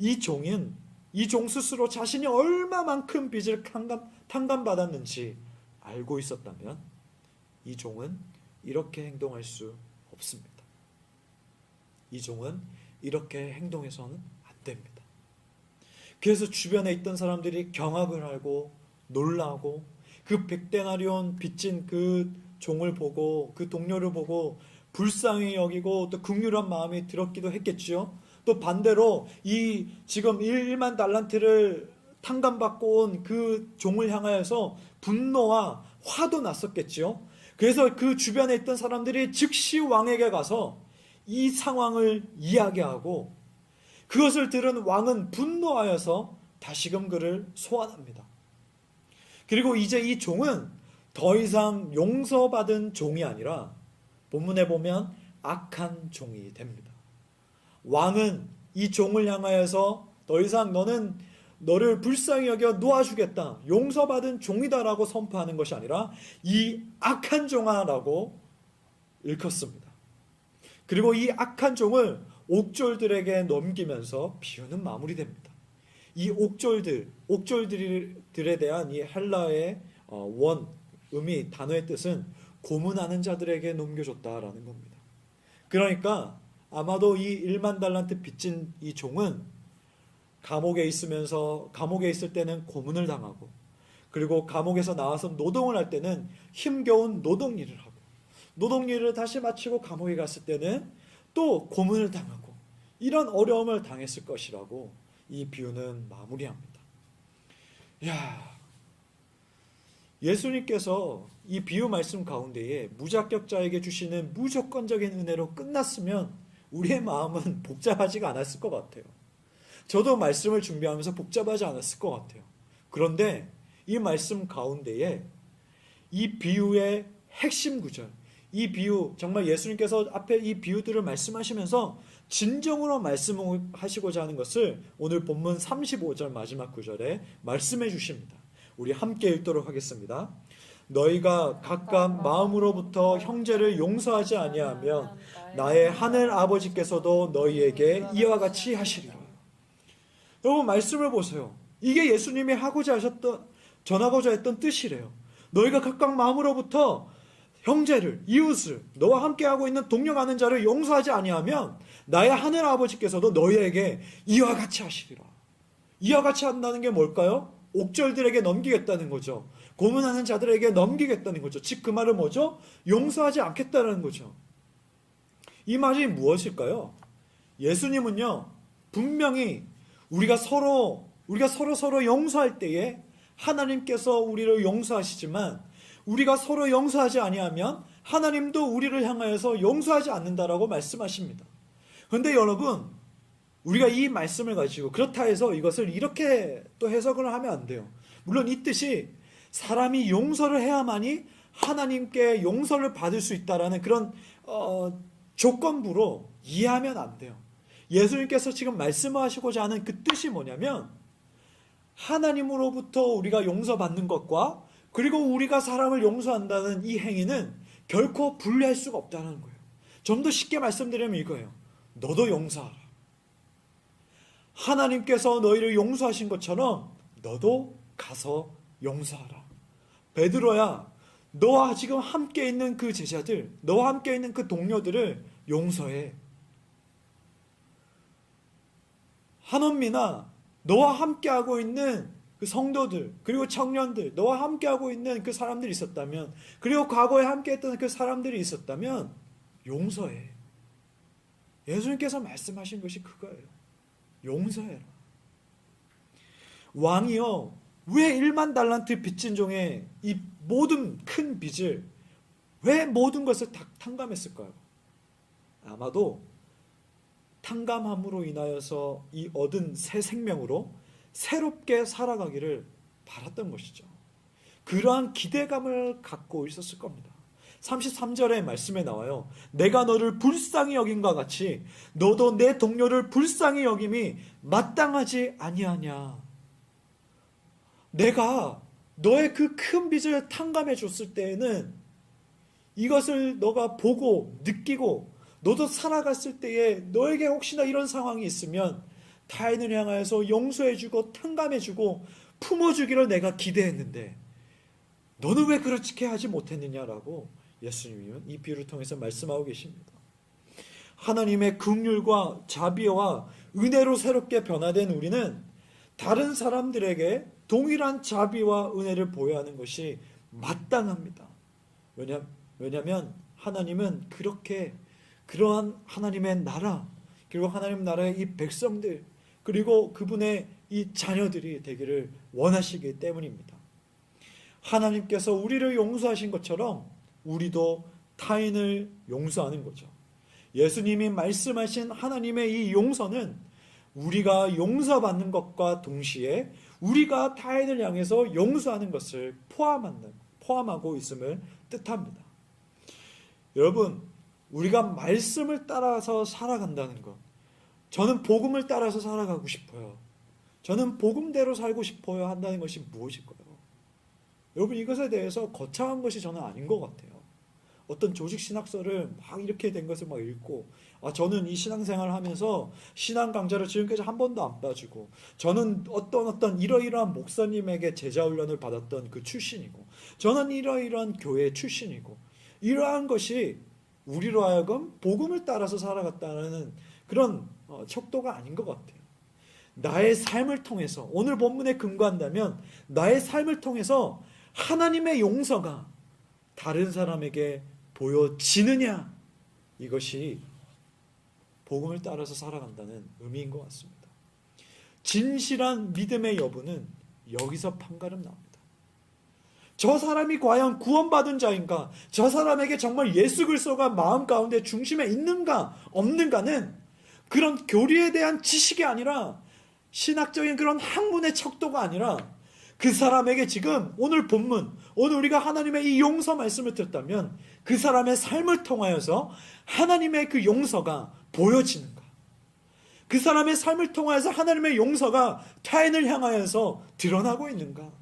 이 종 스스로 자신이 얼마만큼 빚을 탕감받았는지 알고 있었다면 이 종은 이렇게 행동할 수 없습니다. 이 종은 이렇게 행동해서는 안 됩니다. 그래서 주변에 있던 사람들이 경악을 하고 놀라고 그 100데나리온 빚진 그 종을 보고 그 동료를 보고 불쌍히 여기고 또 긍휼한 마음이 들었기도 했겠죠. 또 반대로 이 지금 1만 달란트를 탕감받고 온 그 종을 향하여서 분노와 화도 났었겠죠. 그래서 그 주변에 있던 사람들이 즉시 왕에게 가서 이 상황을 이야기하고 그것을 들은 왕은 분노하여서 다시금 그를 소환합니다. 그리고 이제 이 종은 더 이상 용서받은 종이 아니라 본문에 보면 악한 종이 됩니다. 왕은 이 종을 향하여서 더 이상 너를 불쌍히 여겨 놓아주겠다, 용서받은 종이다라고 선포하는 것이 아니라 이 악한 종아라고 일컫습니다. 그리고 이 악한 종을 옥졸들에게 넘기면서 비유는 마무리됩니다. 이 옥졸들에 대한 이 헬라의 단어의 뜻은 고문하는 자들에게 넘겨줬다라는 겁니다. 그러니까 아마도 이 1만 달란트 빚진 이 종은 감옥에 있을 때는 고문을 당하고, 그리고 감옥에서 나와서 노동을 할 때는 힘겨운 노동 일을 하고, 노동 일을 다시 마치고 감옥에 갔을 때는 또 고문을 당하고, 이런 어려움을 당했을 것이라고 이 비유는 마무리합니다. 예수님께서 이 비유 말씀 가운데에 무자격자에게 주시는 무조건적인 은혜로 끝났으면 우리의 마음은 복잡하지가 않았을 것 같아요. 저도 말씀을 준비하면서 복잡하지 않았을 것 같아요. 그런데 이 말씀 가운데에 이 비유의 핵심 구절. 이 비유, 정말 예수님께서 앞에 이 비유들을 말씀하시면서 진정으로 말씀하시고자 하는 것을 오늘 본문 35절 마지막 구절에 말씀해 주십니다. 우리 함께 읽도록 하겠습니다. 너희가 각각 마음으로부터 형제를 용서하지 아니하면 나의 하늘 아버지께서도 너희에게 이와 같이 하시리라. 여러분, 말씀을 보세요. 이게 예수님이 하고자 하셨던, 전하고자 했던 뜻이래요. 너희가 각각 마음으로부터 형제를, 이웃을, 너와 함께하고 있는 동력하는 자를 용서하지 아니하면 나의 하늘 아버지께서도 너희에게 이와 같이 하시리라. 이와 같이 한다는 게 뭘까요? 옥절들에게 넘기겠다는 거죠. 고문하는 자들에게 넘기겠다는 거죠. 즉 그 말은 뭐죠? 용서하지 않겠다는 거죠. 이 말이 무엇일까요? 예수님은요, 분명히 우리가 서로 용서할 때에 하나님께서 우리를 용서하시지만 우리가 서로 용서하지 아니하면 하나님도 우리를 향하여서 용서하지 않는다라고 말씀하십니다. 그런데 여러분, 우리가 이 말씀을 가지고 그렇다 해서 이것을 이렇게 또 해석을 하면 안 돼요. 물론 이 뜻이 사람이 용서를 해야만이 하나님께 용서를 받을 수 있다라는 그런 조건부로 이해하면 안 돼요. 예수님께서 지금 말씀하시고자 하는 그 뜻이 뭐냐면 하나님으로부터 우리가 용서받는 것과 그리고 우리가 사람을 용서한다는 이 행위는 결코 분리할 수가 없다는 거예요. 좀 더 쉽게 말씀드리면 이거예요. 너도 용서하라. 하나님께서 너희를 용서하신 것처럼 너도 가서 용서하라. 베드로야, 너와 지금 함께 있는 그 제자들, 너와 함께 있는 그 동료들을 용서해. 한원민아, 너와 함께하고 있는 그 성도들, 그리고 청년들, 너와 함께하고 있는 그 사람들이 있었다면, 그리고 과거에 함께했던 그 사람들이 있었다면 용서해. 예수님께서 말씀하신 것이 그거예요. 용서해라. 왕이요, 왜 1만 달란트 빚진 종의 이 모든 큰 빚을, 왜 모든 것을 다 탕감했을까요? 아마도 탕감함으로 인하여서 이 얻은 새 생명으로 새롭게 살아가기를 바랐던 것이죠. 그러한 기대감을 갖고 있었을 겁니다. 33절의 말씀에 나와요. 내가 너를 불쌍히 여김과 같이 너도 내 동료를 불쌍히 여김이 마땅하지 아니하냐. 내가 너의 그 큰 빚을 탕감해 줬을 때에는 이것을 너가 보고 느끼고 너도 살아갔을 때에 너에게 혹시나 이런 상황이 있으면 타인을 향하여서 용서해주고 탕감해주고 품어주기를 내가 기대했는데 너는 왜 그렇게 하지 못했느냐라고 예수님은 이 비유를 통해서 말씀하고 계십니다. 하나님의 긍휼과 자비와 은혜로 새롭게 변화된 우리는 다른 사람들에게 동일한 자비와 은혜를 보여야 하는 것이 마땅합니다. 왜냐하면 하나님은 그렇게 그러한 하나님의 나라, 그리고 하나님 나라의 이 백성들, 그리고 그분의 이 자녀들이 되기를 원하시기 때문입니다. 하나님께서 우리를 용서하신 것처럼 우리도 타인을 용서하는 거죠. 예수님이 말씀하신 하나님의 이 용서는 우리가 용서받는 것과 동시에 우리가 타인을 향해서 용서하는 것을 포함하고 있음을 뜻합니다. 여러분, 우리가 말씀을 따라서 살아간다는 것, 저는 복음을 따라서 살아가고 싶어요. 저는 복음대로 살고 싶어요 한다는 것이 무엇일까요? 여러분, 이것에 대해서 거창한 것이 저는 아닌 것 같아요. 어떤 조직 신학서를 막 이렇게 된 것을 막 읽고, 저는 이 신앙생활을 하면서 신앙 강좌를 지금까지 한 번도 안 빠지고, 저는 어떤 이러이러한 목사님에게 제자 훈련을 받았던 그 출신이고, 저는 이러이러한 교회 출신이고, 이러한 것이 우리로 하여금 복음을 따라서 살아갔다는 그런 척도가 아닌 것 같아요. 나의 삶을 통해서, 오늘 본문에 근거한다면 나의 삶을 통해서 하나님의 용서가 다른 사람에게 보여지느냐, 이것이 복음을 따라서 살아간다는 의미인 것 같습니다. 진실한 믿음의 여부는 여기서 판가름 나옵니다. 저 사람이 과연 구원받은 자인가, 저 사람에게 정말 예수 그리스도가 마음 가운데 중심에 있는가 없는가는 그런 교리에 대한 지식이 아니라, 신학적인 그런 학문의 척도가 아니라, 그 사람에게 지금 오늘 본문, 오늘 우리가 하나님의 이 용서 말씀을 듣다면 그 사람의 삶을 통하여서 하나님의 그 용서가 보여지는가? 그 사람의 삶을 통하여서 하나님의 용서가 타인을 향하여서 드러나고 있는가?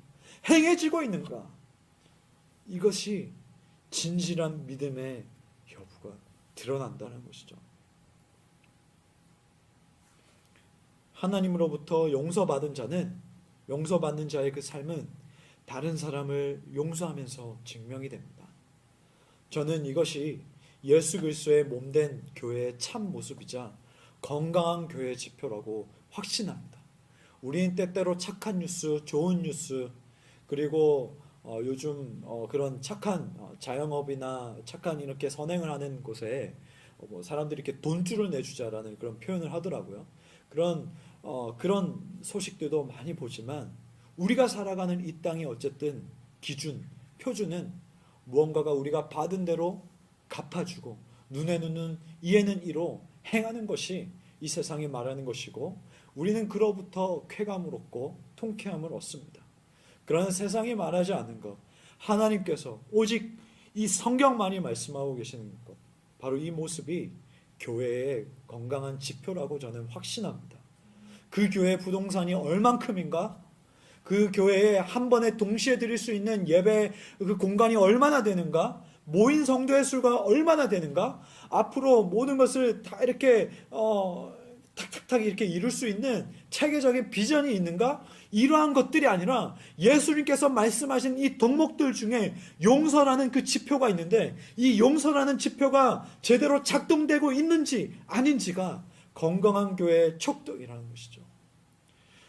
행해지고 있는가? 이것이 진실한 믿음의 여부가 드러난다는 것이죠. 하나님으로부터 용서받은 자는, 용서받는 자의 그 삶은 다른 사람을 용서하면서 증명이 됩니다. 저는 이것이 예수 그리스도의 몸된 교회의 참 모습이자 건강한 교회의 지표라고 확신합니다. 우리는 때때로 착한 뉴스, 좋은 뉴스, 그리고 요즘 그런 착한 자영업이나 착한 이렇게 선행을 하는 곳에 뭐 사람들이 이렇게 돈줄을 내주자라는 그런 표현을 하더라고요. 그런 소식들도 많이 보지만 우리가 살아가는 이 땅의 어쨌든 기준, 표준은 무언가가 우리가 받은 대로 갚아주고 눈에는 눈, 이에는 이로 행하는 것이 이 세상이 말하는 것이고 우리는 그로부터 쾌감을 얻고 통쾌함을 얻습니다. 그러나 세상이 말하지 않는 것, 하나님께서 오직 이 성경만이 말씀하고 계시는 것, 바로 이 모습이 교회의 건강한 지표라고 저는 확신합니다. 그 교회의 부동산이 얼만큼인가? 그 교회에 한 번에 동시에 드릴 수 있는 예배 그 공간이 얼마나 되는가? 모인 성도의 수가 얼마나 되는가? 앞으로 모든 것을 다 이렇게 탁탁탁 이렇게 이룰 수 있는 체계적인 비전이 있는가? 이러한 것들이 아니라 예수님께서 말씀하신 이 덕목들 중에 용서라는 그 지표가 있는데 이 용서라는 지표가 제대로 작동되고 있는지 아닌지가 건강한 교회의 촉독이라는 것이죠.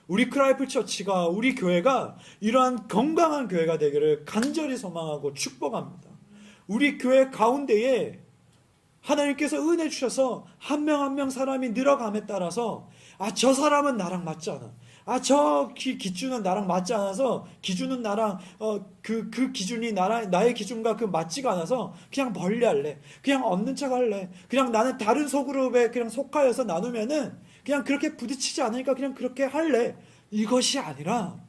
우리 크라이플 처치가, 우리 교회가 이러한 건강한 교회가 되기를 간절히 소망하고 축복합니다. 우리 교회 가운데에 하나님께서 은혜 주셔서 한 명 한 명 사람이 늘어감에 따라서 저 사람은 나랑 맞지 않아. 저 기준은 나랑 맞지 않아서 기준은 나랑 그 기준이 나의 기준과 그 맞지가 않아서 그냥 멀리할래. 그냥 없는 척 할래. 그냥 나는 다른 소그룹에 그냥 속하여서 나누면은 그냥 그렇게 부딪히지 않으니까 그냥 그렇게 할래. 이것이 아니라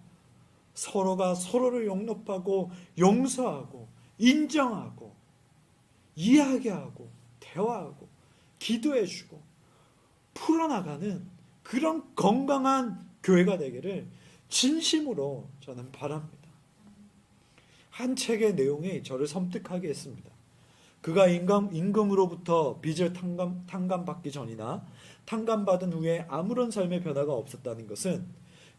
서로가 서로를 용납하고 용서하고 인정하고 이야기하고 대화하고 기도해주고 풀어나가는 그런 건강한 교회가 되기를 진심으로 저는 바랍니다. 한 책의 내용이 저를 섬뜩하게 했습니다. 그가 임금으로부터 빚을 탕감받기 전이나 탕감받은 후에 아무런 삶의 변화가 없었다는 것은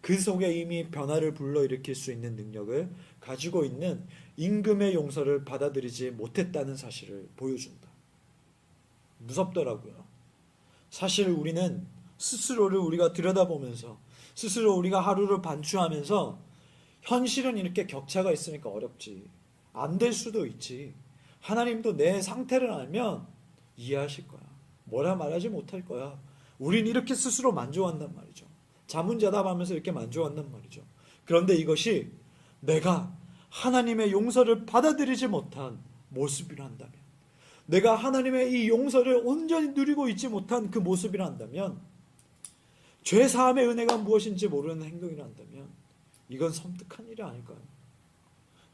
그 속에 이미 변화를 불러일으킬 수 있는 능력을 가지고 있는 임금의 용서를 받아들이지 못했다는 사실을 보여준다. 무섭더라고요. 사실 우리는 스스로를 우리가 들여다보면서 스스로 우리가 하루를 반추하면서 현실은 이렇게 격차가 있으니까 어렵지. 안 될 수도 있지. 하나님도 내 상태를 알면 이해하실 거야. 뭐라 말하지 못할 거야. 우린 이렇게 스스로 만족한단 말이죠. 자문자답하면서 이렇게 만족한단 말이죠. 그런데 이것이 내가 하나님의 용서를 받아들이지 못한 모습이라 한다면, 내가 하나님의 이 용서를 온전히 누리고 있지 못한 그 모습이라 한다면, 죄사함의 은혜가 무엇인지 모르는 행동이라 한다면 이건 섬뜩한 일이 아닐까요?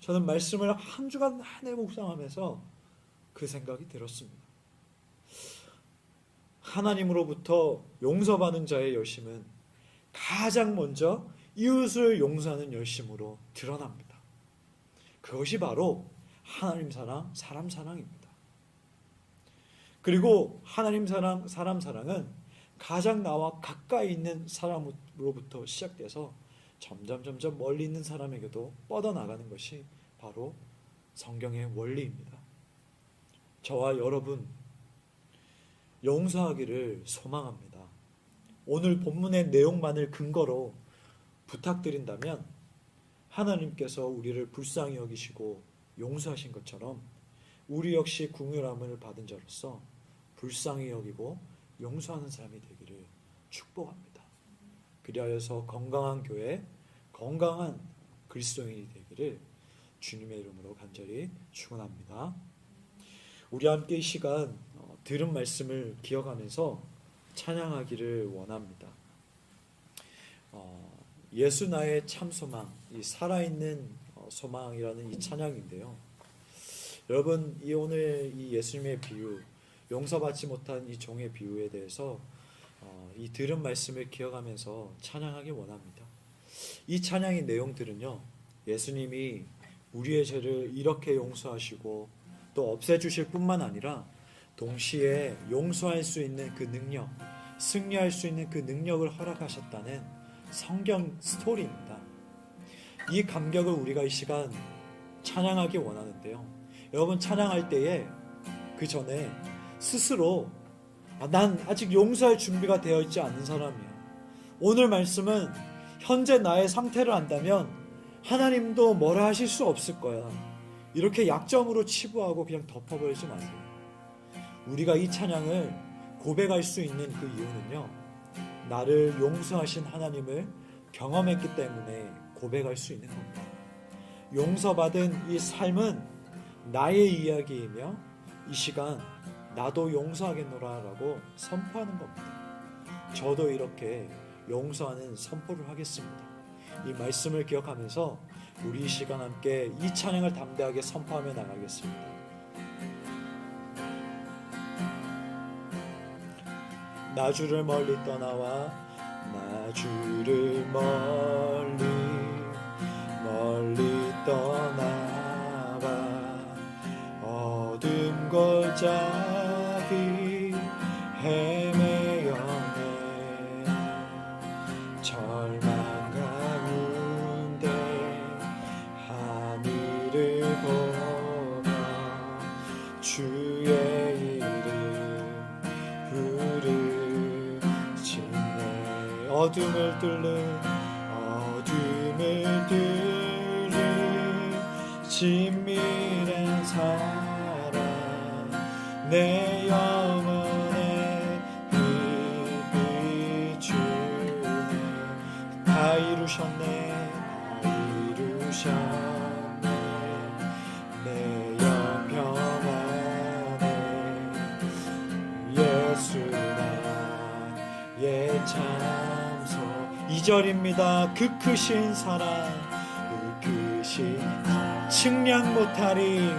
저는 말씀을 한 주간 내내 묵상하면서 그 생각이 들었습니다. 하나님으로부터 용서받는 자의 열심은 가장 먼저 이웃을 용서하는 열심으로 드러납니다. 그것이 바로 하나님 사랑, 사람 사랑입니다. 그리고 하나님 사랑, 사람 사랑은 가장 나와 가까이 있는 사람으로부터 시작돼서 점점 멀리 있는 사람에게도 뻗어나가는 것이 바로 성경의 원리입니다. 저와 여러분 용서하기를 소망합니다. 오늘 본문의 내용만을 근거로 부탁드린다면 하나님께서 우리를 불쌍히 여기시고 용서하신 것처럼 우리 역시 긍휼함을 받은 자로서 불쌍히 여기고 용서하는 사람이 되기를 축복합니다. 그리하여서 건강한 교회, 건강한 그리스도인이 되기를 주님의 이름으로 간절히 축원합니다. 우리 함께 이 시간 들은 말씀을 기억하면서 찬양하기를 원합니다. 예수 나의 참 소망, 이 살아있는 소망이라는 이 찬양인데요. 여러분, 이 오늘 이 예수님의 비유, 용서받지 못한 이 종의 비유에 대해서 이 들은 말씀을 기억하면서 찬양하기 원합니다. 이 찬양의 내용들은요, 예수님이 우리의 죄를 이렇게 용서하시고 또 없애주실 뿐만 아니라 동시에 용서할 수 있는 그 능력, 승리할 수 있는 그 능력을 허락하셨다는 성경 스토리입니다. 이 감격을 우리가 이 시간 찬양하기 원하는데요. 여러분, 찬양할 때에 그 전에 스스로 난 아직 용서할 준비가 되어 있지 않은 사람이야. 오늘 말씀은 현재 나의 상태를 안다면 하나님도 뭐라 하실 수 없을 거야. 이렇게 약점으로 치부하고 그냥 덮어버리지 마세요. 우리가 이 찬양을 고백할 수 있는 그 이유는요, 나를 용서하신 하나님을 경험했기 때문에 고백할 수 있는 겁니다. 용서받은 이 삶은 나의 이야기이며 이 시간 나도 용서하겠노라 라고 선포하는 겁니다. 저도 이렇게 용서하는 선포를 하겠습니다. 이 말씀을 기억하면서 우리 이 시간 함께 이 찬양을 담대하게 선포하며 나가겠습니다. 나주를 멀리 떠나와 나주를 멀리 떠나와 어둠 골짜기 헤매어내 절망 가운데 하늘을 보며 주의 이름 부르짖네. 어둠을 뚫는 진밀한 사랑 내 영혼에 비추네. 다 이루셨네, 다 이루셨네. 내 영 평안에 예수 나의 참소. 2절입니다. 그 크신 사랑, 그 크신 측량 못하리.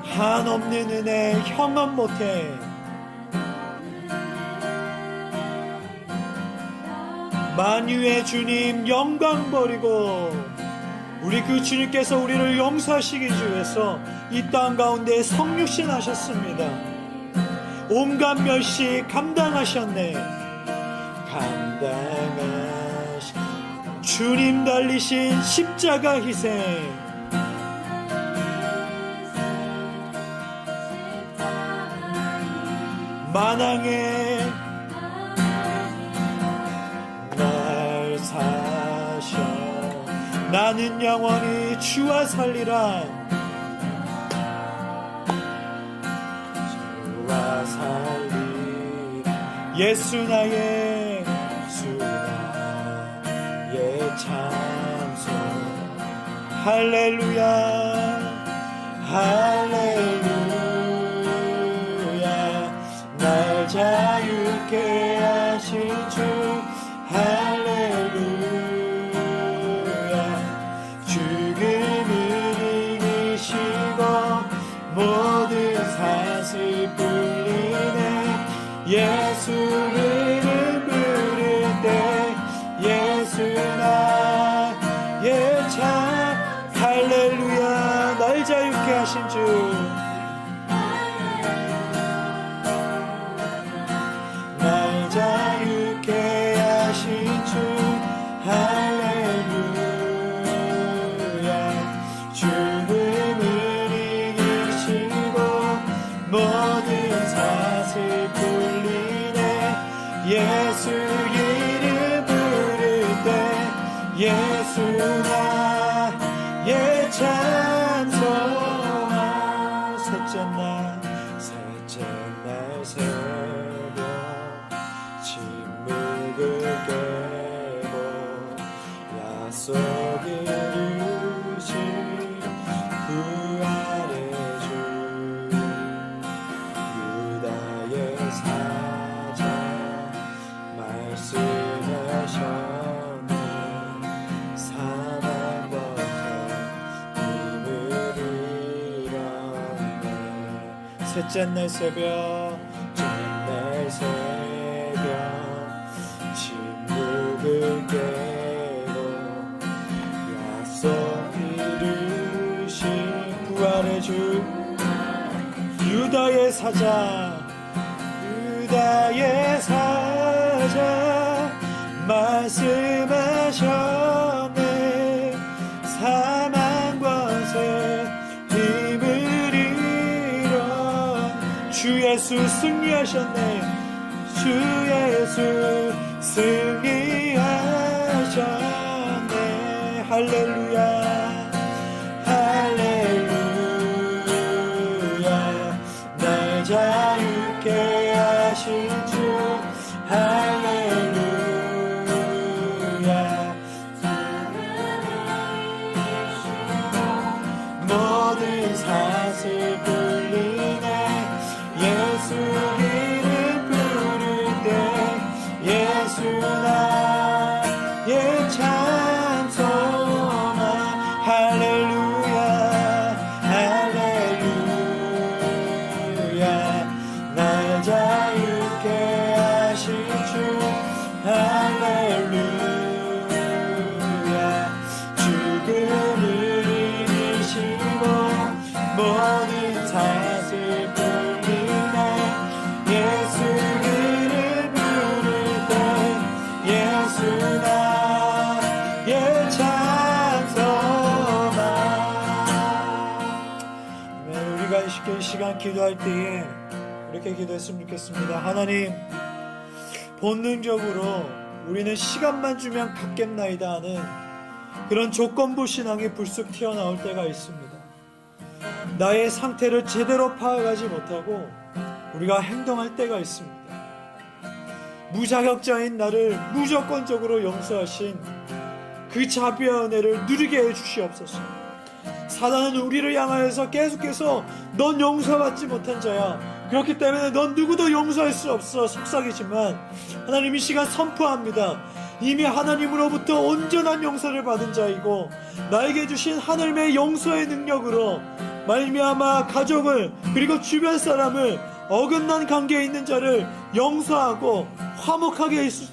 한없는 은혜 형언 못해. 만유의 주님 영광 버리고 우리 그 주님께서 우리를 용서하시기 위해서 이 땅 가운데 성육신 하셨습니다. 온갖 멸시 감당하셨네. 주님 달리신 십자가 희생. 만왕에 날 사셔 나는 영원히 주와 살리라. 주와 살리라. 예수 나의 참소. 할렐루야 할렐루야. 날 자유케 하신 주 할렐루야. 죽음을 이기시고 모든 사슬 풀리네. 예수 이름 부를 때 예수 나의 참. 할렐루야. 날 자유케 하신 주. 날 자유케 하신 주 할렐루야. 죽음을 이기시고 모든 사슬 풀리네. 예수 이름 부를 때 예수 나의 참 소망. 셋째 날 새벽 침묵을 깨고 약속 이루신 부활의 주 유다의 사자 말씀하셨네. 셋째 날 새벽 첫날 새벽 침묵을 깨고 약속 이루신 부활의 주 유다의 사자 말씀하셨네. 사망과 새 힘을 잃어 주 예수 승리하셨네. 주 예수 승리하셨네. 할렐루야 할렐루야 날 자유케 하신 주 할렐루야 모든 사슬 풀리네. 예수 이름 부를 때 예수 나의 찬송아 할렐루야 할렐루야 날 자유케 하신 주 할렐루야 죽음을 이기시고 모든 사슬 풀리네. 예수 이름 부를 때 예수 나의 찬송아. 우리가 이 시간 기도할 때에 이렇게 기도했으면 좋겠습니다. 하나님, 본능적으로 우리는 시간만 주면 갚겠나이다 하는 그런 조건부 신앙이 불쑥 튀어나올 때가 있습니다. 나의 상태를 제대로 파악하지 못하고 우리가 행동할 때가 있습니다. 무자격자인 나를 무조건적으로 용서하신 그 자비와 은혜를 누리게 해주시옵소서. 사단은 우리를 향하여서 계속해서 넌 용서받지 못한 자야, 그렇기 때문에 넌 누구도 용서할 수 없어 속삭이지만 하나님 이 시간 선포합니다. 이미 하나님으로부터 온전한 용서를 받은 자이고 나에게 주신 하나님의 용서의 능력으로 말미암아 가족을 그리고 주변 사람을 어긋난 관계에 있는 자를 용서하고 화목하게 있을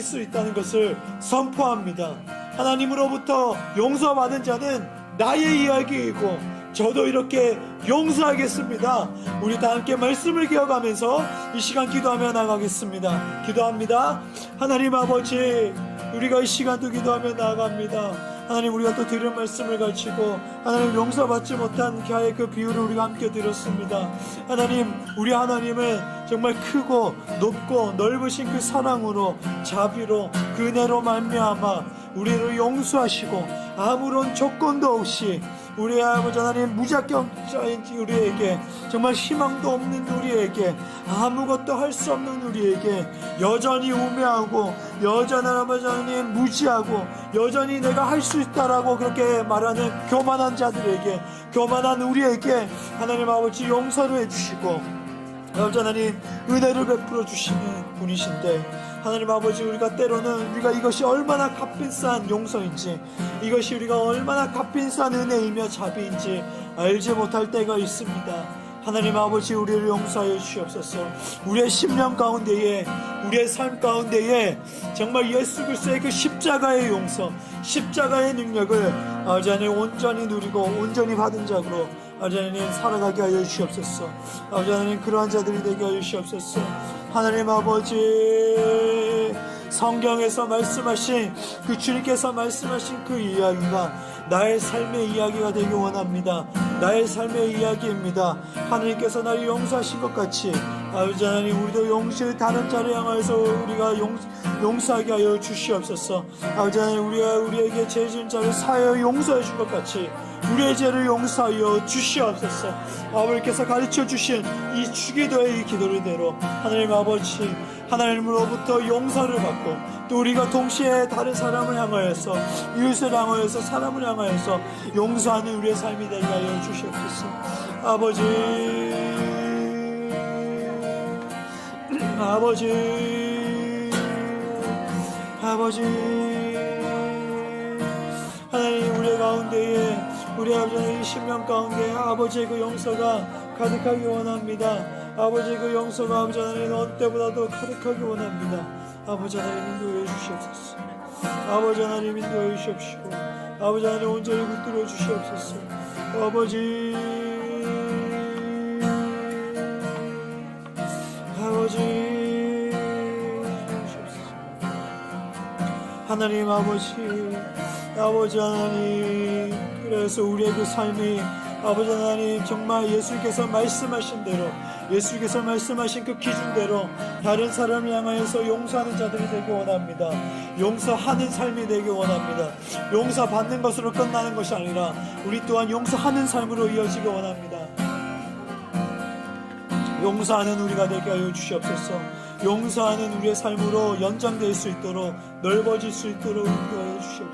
수 있다는 것을 선포합니다. 하나님으로부터 용서받은 자는 나의 이야기이고 저도 이렇게 용서하겠습니다. 우리 다 함께 말씀을 기억하면서 이 시간 기도하며 나가겠습니다. 기도합니다. 하나님 아버지, 우리가 이 시간도 기도하며 나아갑니다. 하나님, 우리가 또 들은 말씀을 가지고 하나님 용서받지 못한 자의 그 비유를 우리가 함께 들었습니다. 하나님, 우리 하나님은 정말 크고 높고 넓으신 그 사랑으로 자비로 그 은혜로 말미암아 우리를 용서하시고 아무런 조건도 없이 우리 아버지 하나님 무자격자인 우리에게, 정말 희망도 없는 우리에게, 아무것도 할 수 없는 우리에게 여전히 우매하고 여전히 아버지 하나님 무지하고 여전히 내가 할 수 있다라고 그렇게 말하는 교만한 자들에게, 교만한 우리에게 하나님 아버지 용서를 해주시고 아버지 하나님 은혜를 베풀어 주시는 분이신데, 하나님 아버지, 우리가 때로는 우리가 이것이 얼마나 값비싼 용서인지, 이것이 우리가 얼마나 값비싼 은혜이며 자비인지 알지 못할 때가 있습니다. 하나님 아버지, 우리를 용서하여 주시옵소서. 우리의 심령 가운데에, 우리의 삶 가운데에 정말 예수 그리스도의 그 십자가의 용서, 십자가의 능력을 아버지 하나님 온전히 누리고 온전히 받은 자로 아버지 하나님 살아가게 하여 주시옵소서. 아버지 하나님 그러한 자들이 되게 하여 주시옵소서. 하나님 아버지, 성경에서 말씀하신 그 주님께서 말씀하신 그 이야기가 나의 삶의 이야기가 되기 원합니다. 나의 삶의 이야기입니다. 하나님께서 나를 용서하신 것 같이 아버지 하나님 우리도 용서의 다른 자를 향하여서 우리가 용서하게 하여 주시옵소서. 아버지 하나님, 우리가 우리에게 죄 지은 자를 사하여 용서해 준 것 같이 우리의 죄를 용서하여 주시옵소서. 아버지께서 가르쳐 주신 이 주기도의 이 기도대로 하나님 아버지, 하나님으로부터 용서를 받고 또 우리가 동시에 다른 사람을 향하여서, 이웃을 향하여서, 사람을 향하여서 용서하는 우리의 삶이 되게 하여 주시옵소서. 아버지, 아버지, 하나님, 우리 가운데에, 우리 아버지의 심령 가운데 아버지의 그 용서가 가득하게 원합니다. 아버지 그 용서가 아버지 하나님 어느 때보다도 가득하게 원합니다. 아버지 하나님 인도해 주시옵소서. 아버지 하나님 인도해 주시옵시고 아버지 하나님 온전히 붙들어 주시옵소서. 아버지 하나님 아버지 하나님 그래서 우리의 그 삶이 아버지 하나님 정말 예수께서 말씀하신 대로 예수께서 말씀하신 그 기준대로 다른 사람을 향하여서 용서하는 자들이 되기 원합니다. 용서하는 삶이 되기 원합니다. 용서받는 것으로 끝나는 것이 아니라 우리 또한 용서하는 삶으로 이어지기 원합니다. 용서하는 우리가 되게 하여 주시옵소서. 용서하는 우리의 삶으로 연장될 수 있도록 넓어질 수 있도록 인도하여 주시옵소서.